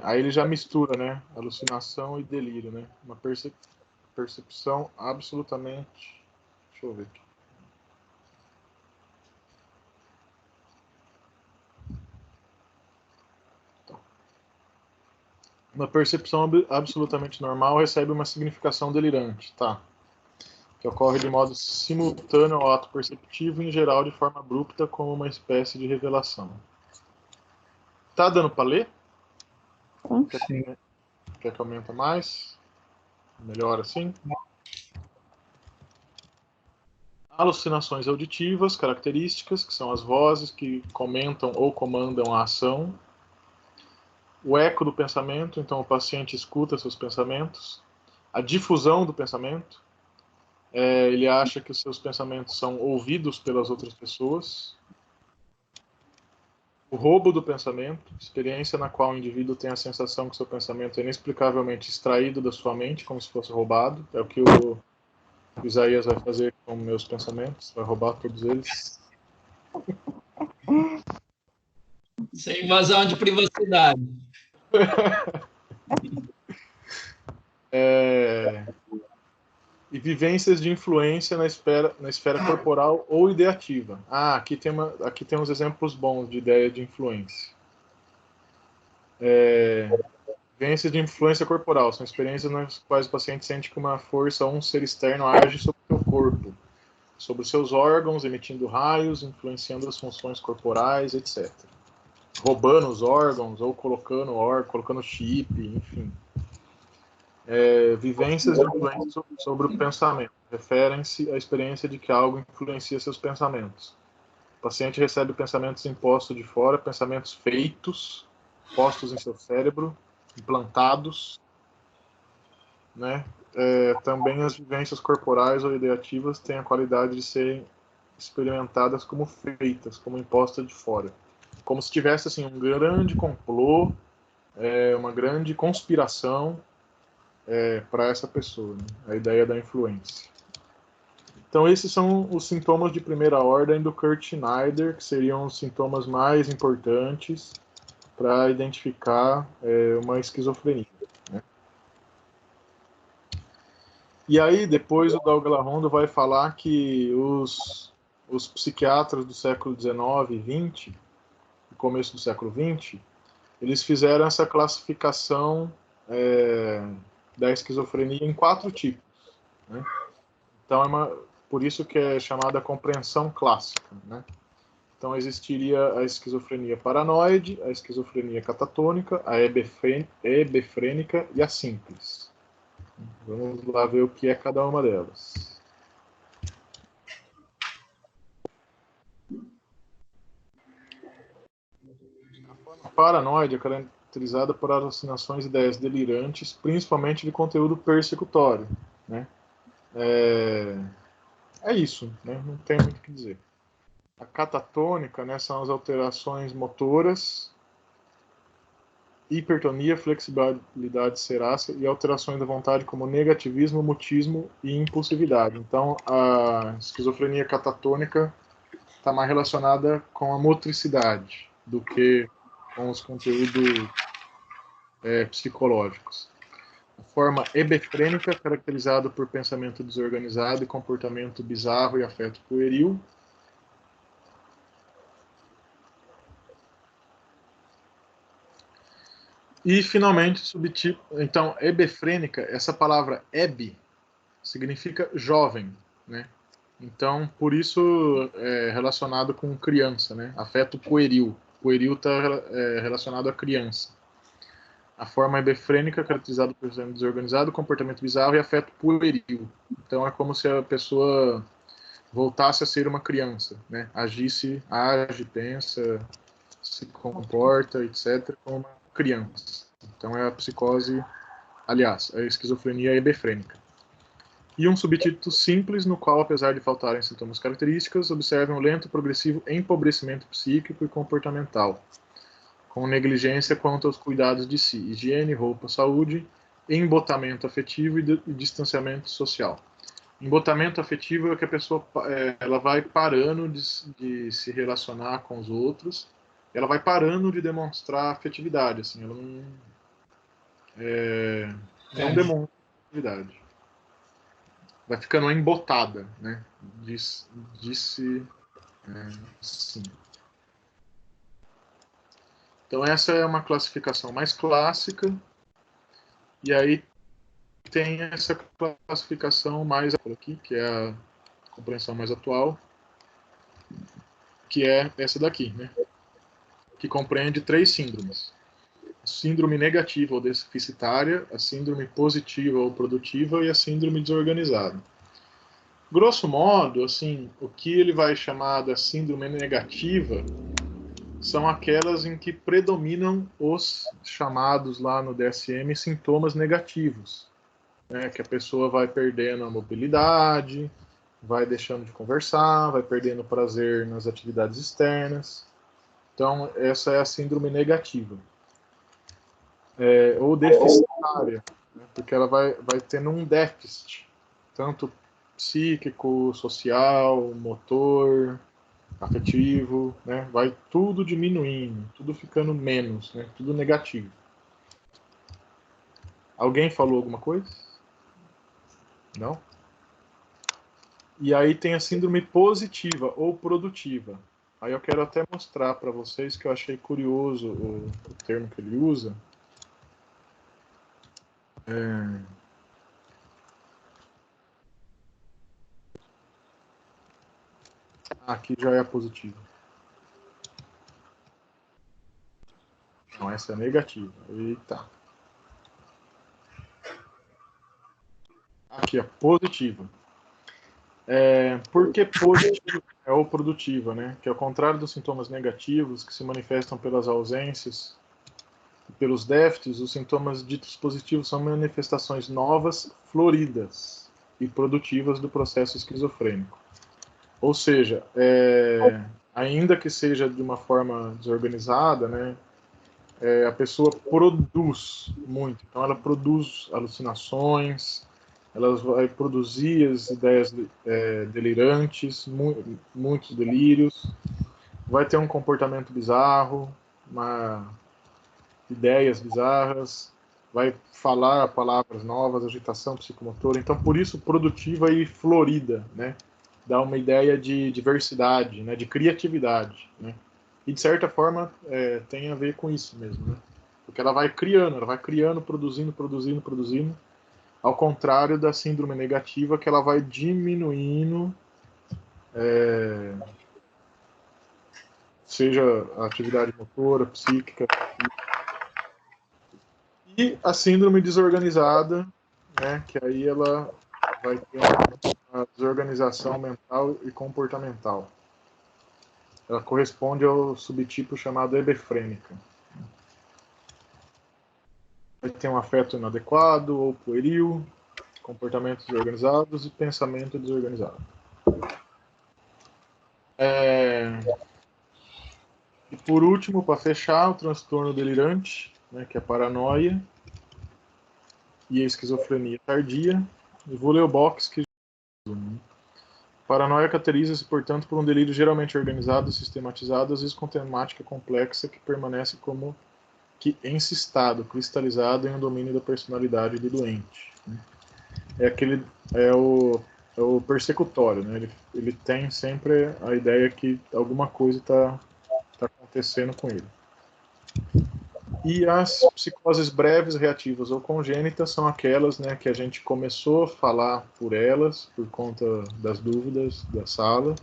aí ele já mistura, né, alucinação e delírio, né? Uma percepção absolutamente... Deixa eu ver aqui. Uma percepção absolutamente normal recebe uma significação delirante, tá? Que ocorre de modo simultâneo ao ato perceptivo e, em geral, de forma abrupta, como uma espécie de revelação. Tá dando para ler? Sim. Quer que aumente mais? Melhor assim? Alucinações auditivas, características, que são as vozes que comentam ou comandam a ação. O eco do pensamento, então o paciente escuta seus pensamentos. A difusão do pensamento, ele acha que os seus pensamentos são ouvidos pelas outras pessoas. O roubo do pensamento, experiência na qual o indivíduo tem a sensação que seu pensamento é inexplicavelmente extraído da sua mente, como se fosse roubado. É o que o Isaías vai fazer com meus pensamentos, vai roubar todos eles. Sem invasão de privacidade. E vivências de influência na esfera corporal ou ideativa. Aqui tem uns exemplos bons de ideia de influência. Vivências de influência corporal são experiências nas quais o paciente sente que uma força ou um ser externo age sobre o seu corpo, sobre os seus órgãos, emitindo raios, influenciando as funções corporais, etc. Roubando os órgãos ou colocando chip, enfim. Vivências de influência sobre o pensamento. Referem-se à experiência de que algo influencia seus pensamentos. O paciente recebe pensamentos impostos de fora, pensamentos feitos, postos em seu cérebro, implantados, né? Também as vivências corporais ou ideativas têm a qualidade de serem experimentadas como feitas, como impostas de fora. Como se tivesse assim, um grande complô, uma grande conspiração para essa pessoa, né? A ideia da influência. Então esses são os sintomas de primeira ordem do Kurt Schneider, que seriam os sintomas mais importantes para identificar uma esquizofrenia, né? E aí depois o Dal Galarrondo vai falar que os psiquiatras do século XIX e XX, no começo do século XX, eles fizeram essa classificação da esquizofrenia em 4 tipos, né? Então, por isso que é chamada compreensão clássica, né? Então, existiria a esquizofrenia paranoide, a esquizofrenia catatônica, a hebefrênica e a simples. Vamos lá ver o que é cada uma delas. A forma paranoide é caracterizada por alucinações e ideias delirantes, principalmente de conteúdo persecutório, né? É isso, né? Não tem muito o que dizer. A catatônica, né, são as alterações motoras, hipertonia, flexibilidade cerácea e alterações da vontade como negativismo, mutismo e impulsividade. Então, a esquizofrenia catatônica está mais relacionada com a motricidade do que com os conteúdos psicológicos. A forma hebefrênica, caracterizada por pensamento desorganizado e comportamento bizarro e afeto pueril. E, finalmente, subtipo... Então, hebefrênica, essa palavra heb significa jovem, né? Então, por isso é relacionado com criança, né? Afeto pueril. Pueril está relacionado à criança. A forma hebefrênica, caracterizada por pensamento desorganizado, comportamento bizarro e afeto pueril. Então, é como se a pessoa voltasse a ser uma criança, né? Age, pensa, se comporta, etc., como uma criança. Então, é a psicose, aliás, a esquizofrenia hebefrênica. E um subtítulo simples, no qual, apesar de faltarem sintomas características, observa um lento e progressivo empobrecimento psíquico e comportamental, com negligência quanto aos cuidados de si, higiene, roupa, saúde, embotamento afetivo e distanciamento social. Embotamento afetivo é que a pessoa ela vai parando de se relacionar com os outros, ela vai parando de demonstrar afetividade, assim, ela não demonstra afetividade. Vai ficando embotada, né? Disse sim. Então essa é uma classificação mais clássica, e aí tem essa classificação mais aqui, que é a compreensão mais atual, que é essa daqui, né? Que compreende 3 síndromes: a síndrome negativa ou deficitária, a síndrome positiva ou produtiva e a síndrome desorganizada. Grosso modo, assim, o que ele vai chamar da síndrome negativa são aquelas em que predominam os chamados lá no DSM sintomas negativos, né? Que a pessoa vai perdendo a mobilidade, vai deixando de conversar, vai perdendo prazer nas atividades externas. Então, essa é a síndrome negativa. Ou deficitária, né? Porque ela vai tendo um déficit, tanto psíquico, social, motor, afetivo, né? Vai tudo diminuindo, tudo ficando menos, né? Tudo negativo. Alguém falou alguma coisa? Não? E aí tem a síndrome positiva ou produtiva. Aí eu quero até mostrar para vocês que eu achei curioso o termo que ele usa. Aqui já é a positiva. Não, essa é a negativa. Eita. Aqui, a positiva. Por que positiva ou produtiva, né? Que ao contrário dos sintomas negativos, que se manifestam pelas ausências e pelos déficits, os sintomas ditos positivos são manifestações novas, floridas e produtivas do processo esquizofrênico. Ou seja, ainda que seja de uma forma desorganizada, né? A pessoa produz muito. Então, ela produz alucinações, ela vai produzir as ideias delirantes, muitos delírios, vai ter um comportamento bizarro, ideias bizarras, vai falar palavras novas, agitação psicomotora. Então, por isso, produtiva e florida, né? Dá uma ideia de diversidade, né? De criatividade, né? E, de certa forma, tem a ver com isso mesmo, né? Porque ela vai criando, produzindo, ao contrário da síndrome negativa, que ela vai diminuindo, seja a atividade motora, psíquica, e a síndrome desorganizada, né, que aí ela vai ter uma desorganização mental e comportamental. Ela corresponde ao subtipo chamado hebefrênica. Vai ter um afeto inadequado ou pueril, comportamentos desorganizados e pensamento desorganizado. E por último, para fechar, o transtorno delirante, né, que é a paranoia e a esquizofrenia tardia. E vou ler o box que paranoia caracteriza-se, portanto, por um delírio geralmente organizado e sistematizado, às vezes com temática complexa que permanece como que encistado, cristalizado em um domínio da personalidade do doente. É o persecutório, né? Ele tem sempre a ideia que alguma coisa está acontecendo com ele. E as psicoses breves, reativas ou congênitas são aquelas, né, que a gente começou a falar por elas, por conta das dúvidas da sala.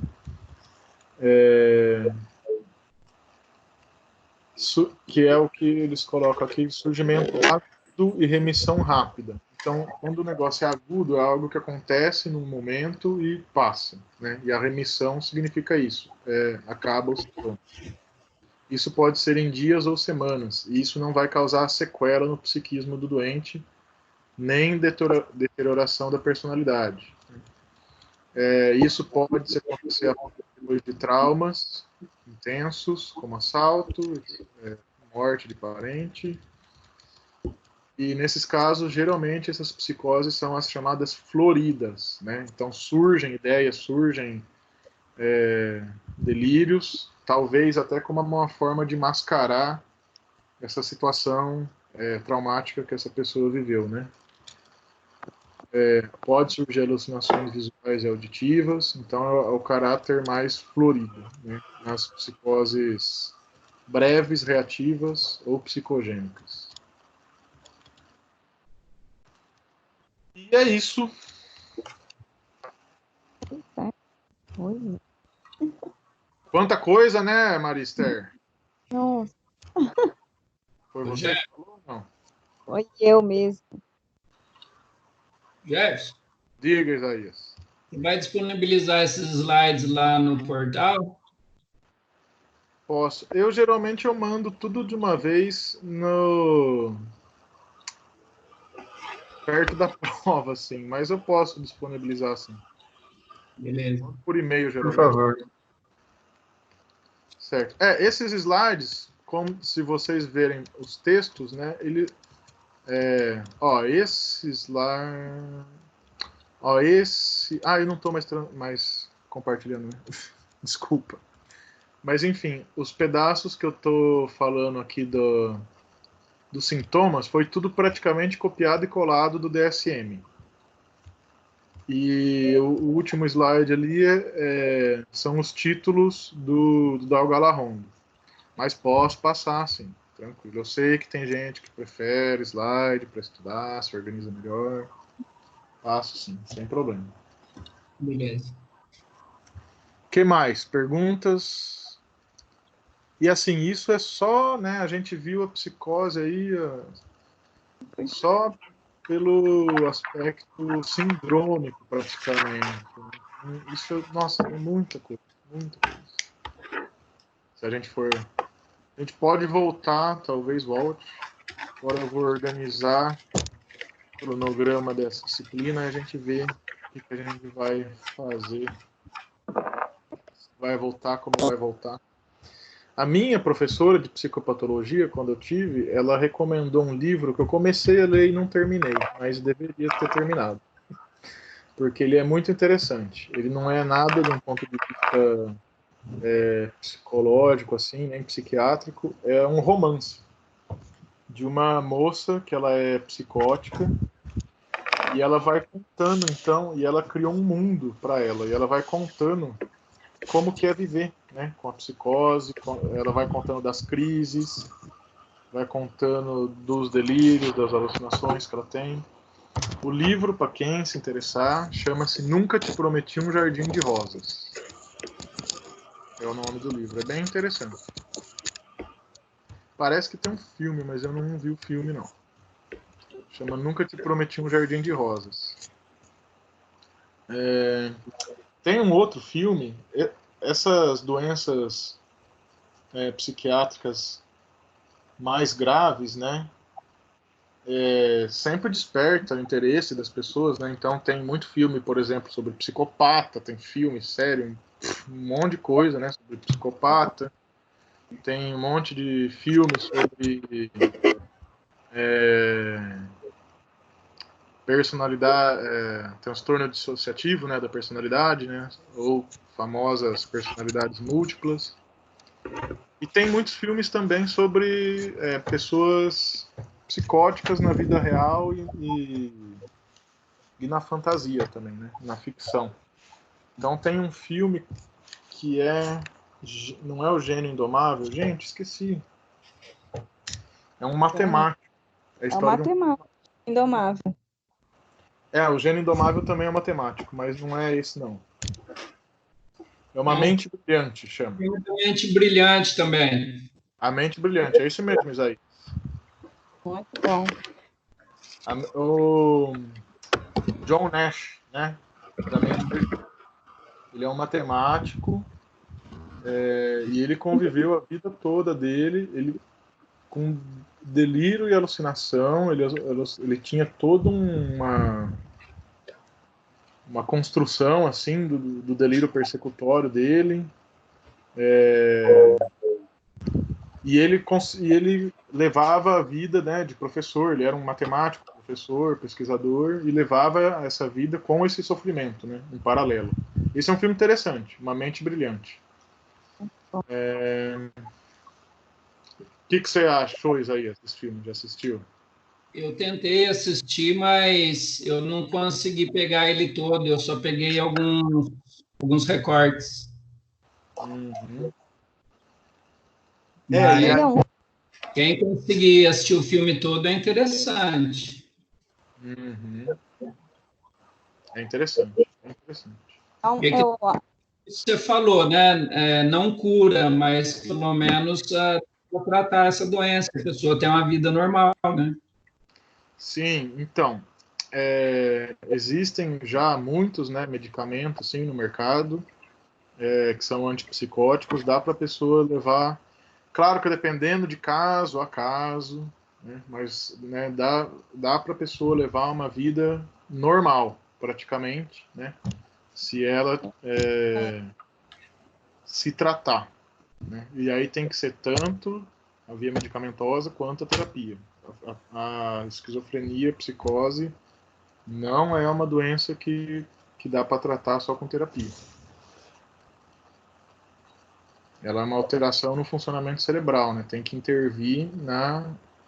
Que é o que eles colocam aqui, surgimento rápido e remissão rápida. Então, quando o negócio é agudo, é algo que acontece num momento e passa, né? E a remissão significa isso, acaba o sintoma. Isso pode ser em dias ou semanas, e isso não vai causar sequela no psiquismo do doente, nem deterioração da personalidade. Isso pode acontecer depois de traumas intensos, como assalto, morte de parente. E nesses casos, geralmente, essas psicoses são as chamadas floridas, né? Então surgem ideias, surgem delírios, talvez até como uma forma de mascarar essa situação traumática que essa pessoa viveu, né? Pode surgir alucinações visuais e auditivas, então é o caráter mais florido, né? Nas psicoses breves, reativas ou psicogênicas. E é isso. Oi. Quanta coisa, né, Marister? Nossa. Foi você que falou? Não. Foi eu mesmo. Jefferson, Diga, Isaías. você vai disponibilizar esses slides lá no portal? Posso. Eu geralmente mando tudo de uma vez perto da prova, assim, mas eu posso disponibilizar assim. Beleza. Por e-mail, geralmente. Por favor. Certo. Esses slides, como se vocês verem os textos, né? Esses lá. Eu não estou mais compartilhando, né? Desculpa. Mas enfim, os pedaços que eu estou falando aqui dos sintomas foi tudo praticamente copiado e colado do DSM. E o último slide ali são os títulos do Dalgalahon. Mas posso passar, sim, tranquilo. Eu sei que tem gente que prefere slide para estudar, se organiza melhor. Passo, sim, sem problema. Beleza. O que mais? Perguntas? E assim, isso é só, né? A gente viu a psicose aí só pelo aspecto sindrômico, praticamente. Isso, nossa, tem muita coisa, muita coisa. Se a gente for... A gente pode voltar, talvez volte. Agora eu vou organizar o cronograma dessa disciplina e a gente vê o que a gente vai fazer. Vai voltar, como vai voltar. A minha professora de psicopatologia, quando eu tive, ela recomendou um livro que eu comecei a ler e não terminei, mas deveria ter terminado. Porque ele é muito interessante. Ele não é nada de um ponto de vista psicológico, assim, nem psiquiátrico. É um romance de uma moça que ela é psicótica e ela vai contando, então, e ela criou um mundo para ela, e ela vai contando como que é viver né, com a psicose, ela vai contando das crises, vai contando dos delírios, das alucinações que ela tem. O livro, para quem se interessar, chama-se Nunca Te Prometi um Jardim de Rosas. É o nome do livro, é bem interessante. Parece que tem um filme, mas eu não vi o filme, não. Chama Nunca Te Prometi um Jardim de Rosas. Tem um outro filme, essas doenças psiquiátricas mais graves, né, sempre desperta o interesse das pessoas, né? Então tem muito filme, por exemplo, sobre psicopata, tem filme, série, um monte de coisa, né, sobre psicopata. Tem um monte de filmes sobre personalidade, transtorno dissociativo, né, da personalidade, né, ou famosas personalidades múltiplas. E tem muitos filmes também sobre pessoas psicóticas na vida real e na fantasia também, né, na ficção. Então tem um filme que não é o Gênio Indomável, gente, esqueci. É um matemático. É o matemático indomável. O Gênio Indomável também é matemático, mas não é esse, não. É uma mente brilhante, chama. Uma mente brilhante também. A mente brilhante, é isso mesmo, Isaí. Muito bom. O John Nash, né? Da mente brilhante. Ele é um matemático e ele conviveu a vida toda dele, com delírio e alucinação. Ele tinha toda uma construção assim do delírio persecutório dele, e ele levava a vida, né, de professor. Ele era um matemático, professor, pesquisador, e levava essa vida com esse sofrimento, né, em paralelo. Esse é um filme interessante, Uma Mente Brilhante. O que você achou, Isaías, desse filme? Já assistiu? Eu tentei assistir, mas eu não consegui pegar ele todo. Eu só peguei alguns recortes. Uhum. Mas quem conseguir assistir o filme todo é interessante. Uhum. É interessante. Então, Você falou, né? Não cura, mas pelo menos tratar essa doença. A pessoa tem uma vida normal, né? Sim, então, existem já muitos, né, medicamentos sim, no mercado que são antipsicóticos. Dá para a pessoa levar, claro que dependendo de caso a caso, né, mas né, dá para a pessoa levar uma vida normal, praticamente, né, se ela se tratar, né? E aí tem que ser tanto a via medicamentosa quanto a terapia. A esquizofrenia, a psicose, não é uma doença que dá para tratar só com terapia. Ela é uma alteração no funcionamento cerebral, né? Tem que intervir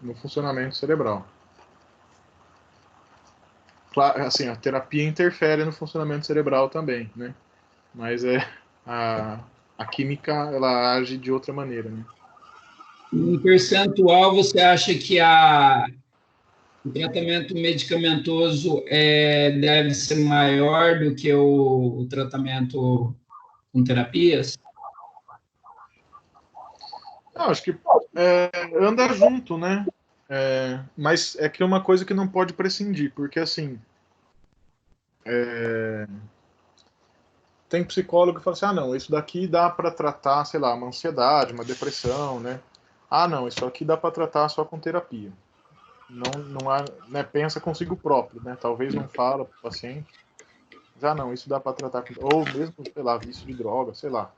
no funcionamento cerebral. Claro, assim, a terapia interfere no funcionamento cerebral também, né? Mas a química, ela age de outra maneira, né? Em percentual, você acha que o tratamento medicamentoso deve ser maior do que o tratamento com terapias? Não, acho que anda junto, né? Mas é que é uma coisa que não pode prescindir, porque assim, tem psicólogo que fala assim, não, isso daqui dá para tratar, sei lá, uma ansiedade, uma depressão, né? Não, isso aqui dá para tratar só com terapia. Não há, né, pensa consigo próprio, né? Talvez não fala para o paciente. Não, isso dá para tratar ou mesmo, sei lá, vício de droga, sei lá.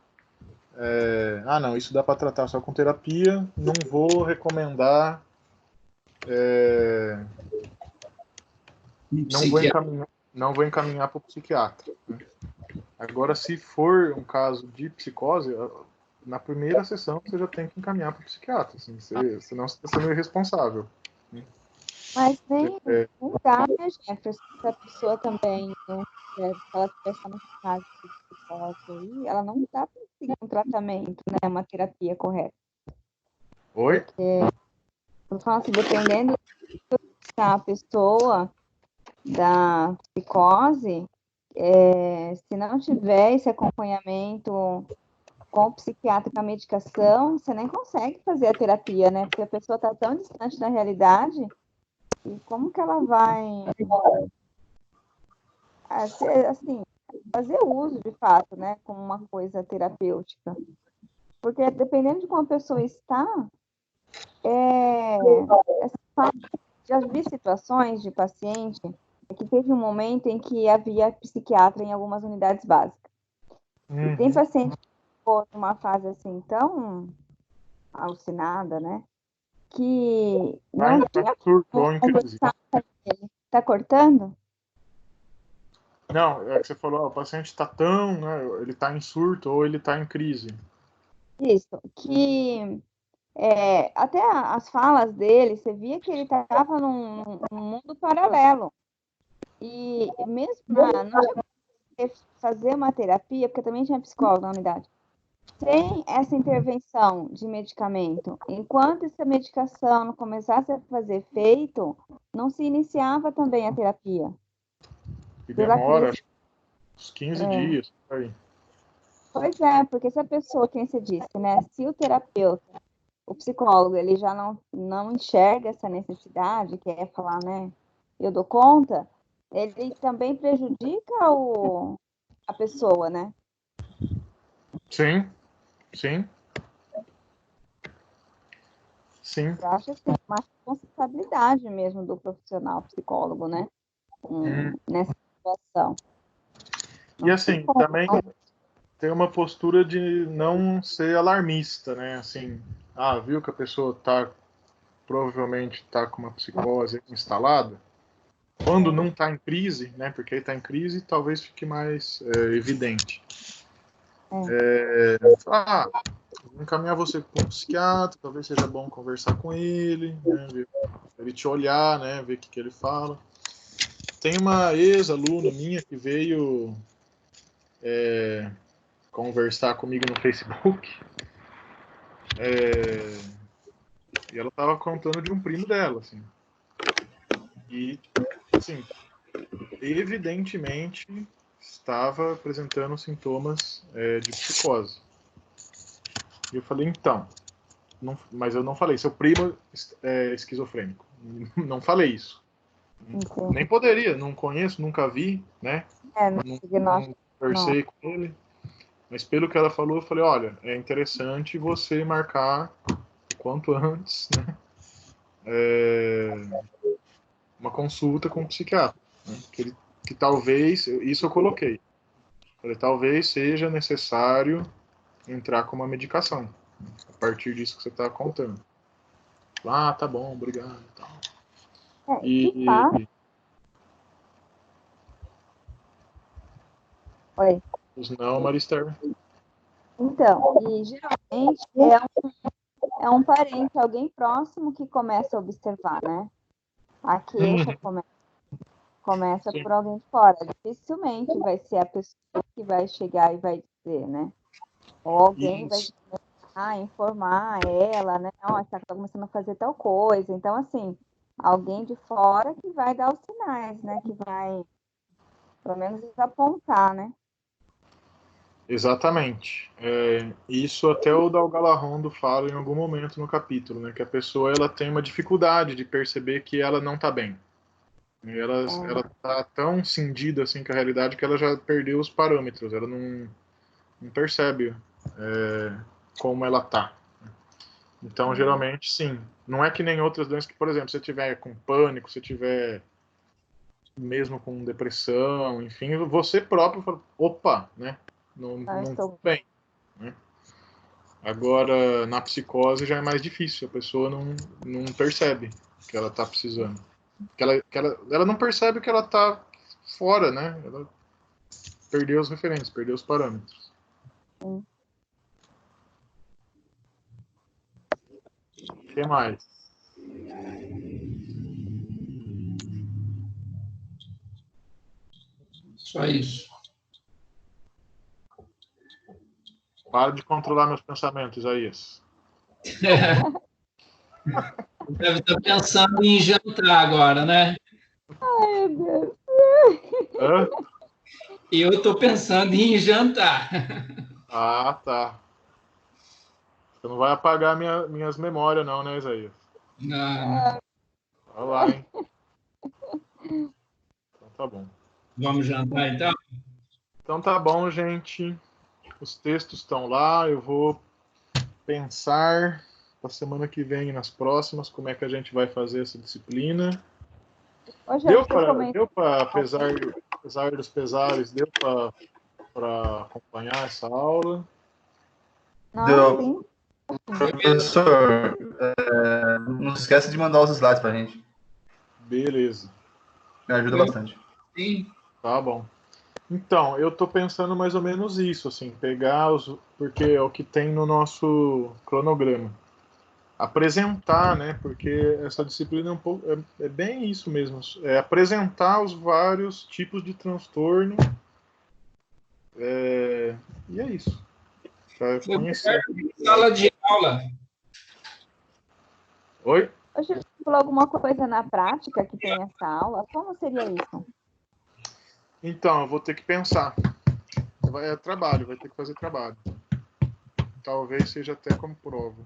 Não, isso dá para tratar só com terapia. Não vou recomendar. Não vou encaminhar para o psiquiatra. Né? Agora, se for um caso de psicose, na primeira sessão você já tem que encaminhar para o psiquiatra, assim, senão você está sendo irresponsável. Né? Mas nem não dá, né, Jefferson, se a pessoa também, se ela estiver numa fase psicose aí, ela não está seguindo um tratamento, né? Uma terapia correta. Oi? Eu falo assim, dependendo da pessoa, da psicose, se não tiver esse acompanhamento com o psiquiatra, com a medicação, você nem consegue fazer a terapia, né? Porque a pessoa está tão distante da realidade, e como que ela vai, assim, fazer uso, de fato, né? Como uma coisa terapêutica. Porque dependendo de como a pessoa está, já vi situações de paciente que teve um momento em que havia psiquiatra em algumas unidades básicas. E tem paciente que ficou numa fase assim tão alucinada, né? Que não tinha como conversar com ele. Tá cortando? Não, é que você falou, o paciente está tão, né, ele está em surto ou ele está em crise. Isso, que até as falas dele, você via que ele estava num mundo paralelo. E mesmo não tinha fazer uma terapia, porque também tinha psicólogo na unidade. Sem essa intervenção de medicamento, enquanto essa medicação não começasse a fazer efeito, não se iniciava também a terapia. E demora uns 15 dias. Aí. Pois é, porque se a pessoa, quem você disse, né? Se o terapeuta, o psicólogo, ele já não enxerga essa necessidade, que é falar, né? Eu dou conta, ele também prejudica a pessoa, né? Sim, sim. Sim. Eu acho assim, uma responsabilidade mesmo do profissional psicólogo, né? Nessa situação. E assim, também tem uma postura de não ser alarmista, né? Assim, viu que a pessoa provavelmente está com uma psicose instalada. Quando não está em crise, né? Porque está em crise, talvez fique mais evidente. Vou encaminhar você com um psiquiatra, talvez seja bom conversar com ele, né? Ele te olhar, né? Ver o que ele fala. Tem uma ex-aluna minha que veio conversar comigo no Facebook. E ela estava contando de um primo dela, assim. E, assim, evidentemente estava apresentando sintomas de psicose. E eu falei, então, mas eu não falei, seu primo é esquizofrênico. Não falei isso. Entendi. Nem poderia, não conheço, nunca vi, né? Não conversei com ele. Mas pelo que ela falou, eu falei, olha, é interessante você marcar o quanto antes, né? Uma consulta com um psiquiatra. Né? Que talvez, isso eu coloquei. Falei, talvez seja necessário entrar com uma medicação. A partir disso que você está contando. Tá bom, obrigado. Tal. Oi. Não, Marister. Então, e geralmente é um parente, alguém próximo que começa a observar, né? A queixa começa por alguém de fora. Dificilmente vai ser a pessoa que vai chegar e vai dizer, né? Ou alguém vai informar ela, né? Ó, está começando a fazer tal coisa. Então, assim, alguém de fora que vai dar os sinais, né? Que vai, pelo menos, apontar, né? Exatamente. Isso até o Dalgalarrondo fala em algum momento no capítulo, né? Que a pessoa ela tem uma dificuldade de perceber que ela não está bem. Ela está tão cindida assim com a realidade que ela já perdeu os parâmetros. Ela não percebe como ela está. Então, geralmente, sim. Não é que nem outras doenças que, por exemplo, se você tiver com pânico, se tiver mesmo com depressão, enfim, você próprio fala, opa, né? Não estou bem. Né? Agora, na psicose já é mais difícil, a pessoa não percebe que ela está precisando. Ela não percebe que ela está fora, né? Ela perdeu as referências, perdeu os parâmetros. O que mais? Só isso. Para de controlar meus pensamentos, Isaías. Deve estar pensando em jantar agora, né? Ai, meu Deus. Hã? Eu estou pensando em jantar. Ah, tá. Você não vai apagar minhas memórias, não, né, Isaías? Não. Olha lá, hein? Então tá bom. Vamos jantar, então? Então tá bom, gente. Os textos estão lá. Eu vou pensar para semana que vem e nas próximas como é que a gente vai fazer essa disciplina. Ô, gente, Deu para, apesar dos pesares, deu para acompanhar essa aula? Não, Professor, não esquece de mandar os slides para a gente. Beleza. Me ajuda bastante. Sim. Tá bom. Então, eu estou pensando mais ou menos isso, assim, pegar porque é o que tem no nosso cronograma. Apresentar, né? Porque essa disciplina é bem isso mesmo, é apresentar os vários tipos de transtorno. E é isso. Para conhecer. Sala de aula. Oi? Você falou alguma coisa na prática que tem essa aula? Como seria isso? Então, eu vou ter que pensar. É trabalho, vai ter que fazer trabalho. Talvez seja até como prova.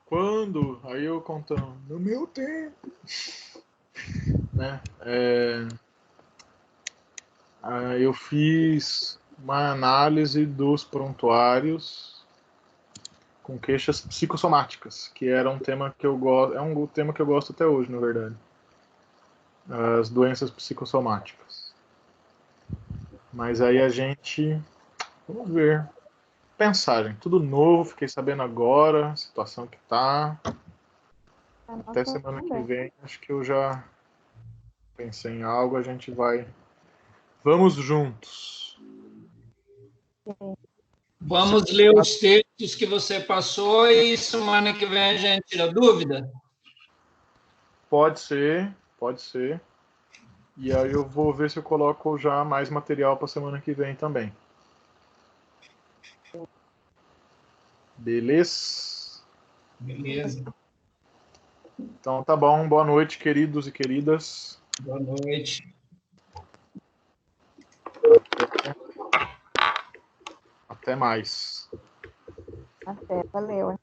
Quando? Aí eu contando. No meu tempo. Né? Eu fiz uma análise dos prontuários com queixas psicossomáticas, que era um tema que eu gosto, é um tema que eu gosto até hoje, na verdade. As doenças psicossomáticas. Mas aí a gente, vamos ver, pensar, gente, tudo novo, fiquei sabendo agora, a situação que tá. Até semana que vem, acho que eu já pensei em algo, a gente vai. Vamos juntos. Vamos ler os textos que você passou e semana que vem a gente tira dúvida? Pode ser, pode ser. E aí eu vou ver se eu coloco já mais material para semana que vem também. Beleza? Beleza. Então tá bom. Boa noite, queridos e queridas. Boa noite. Até mais. Até, valeu.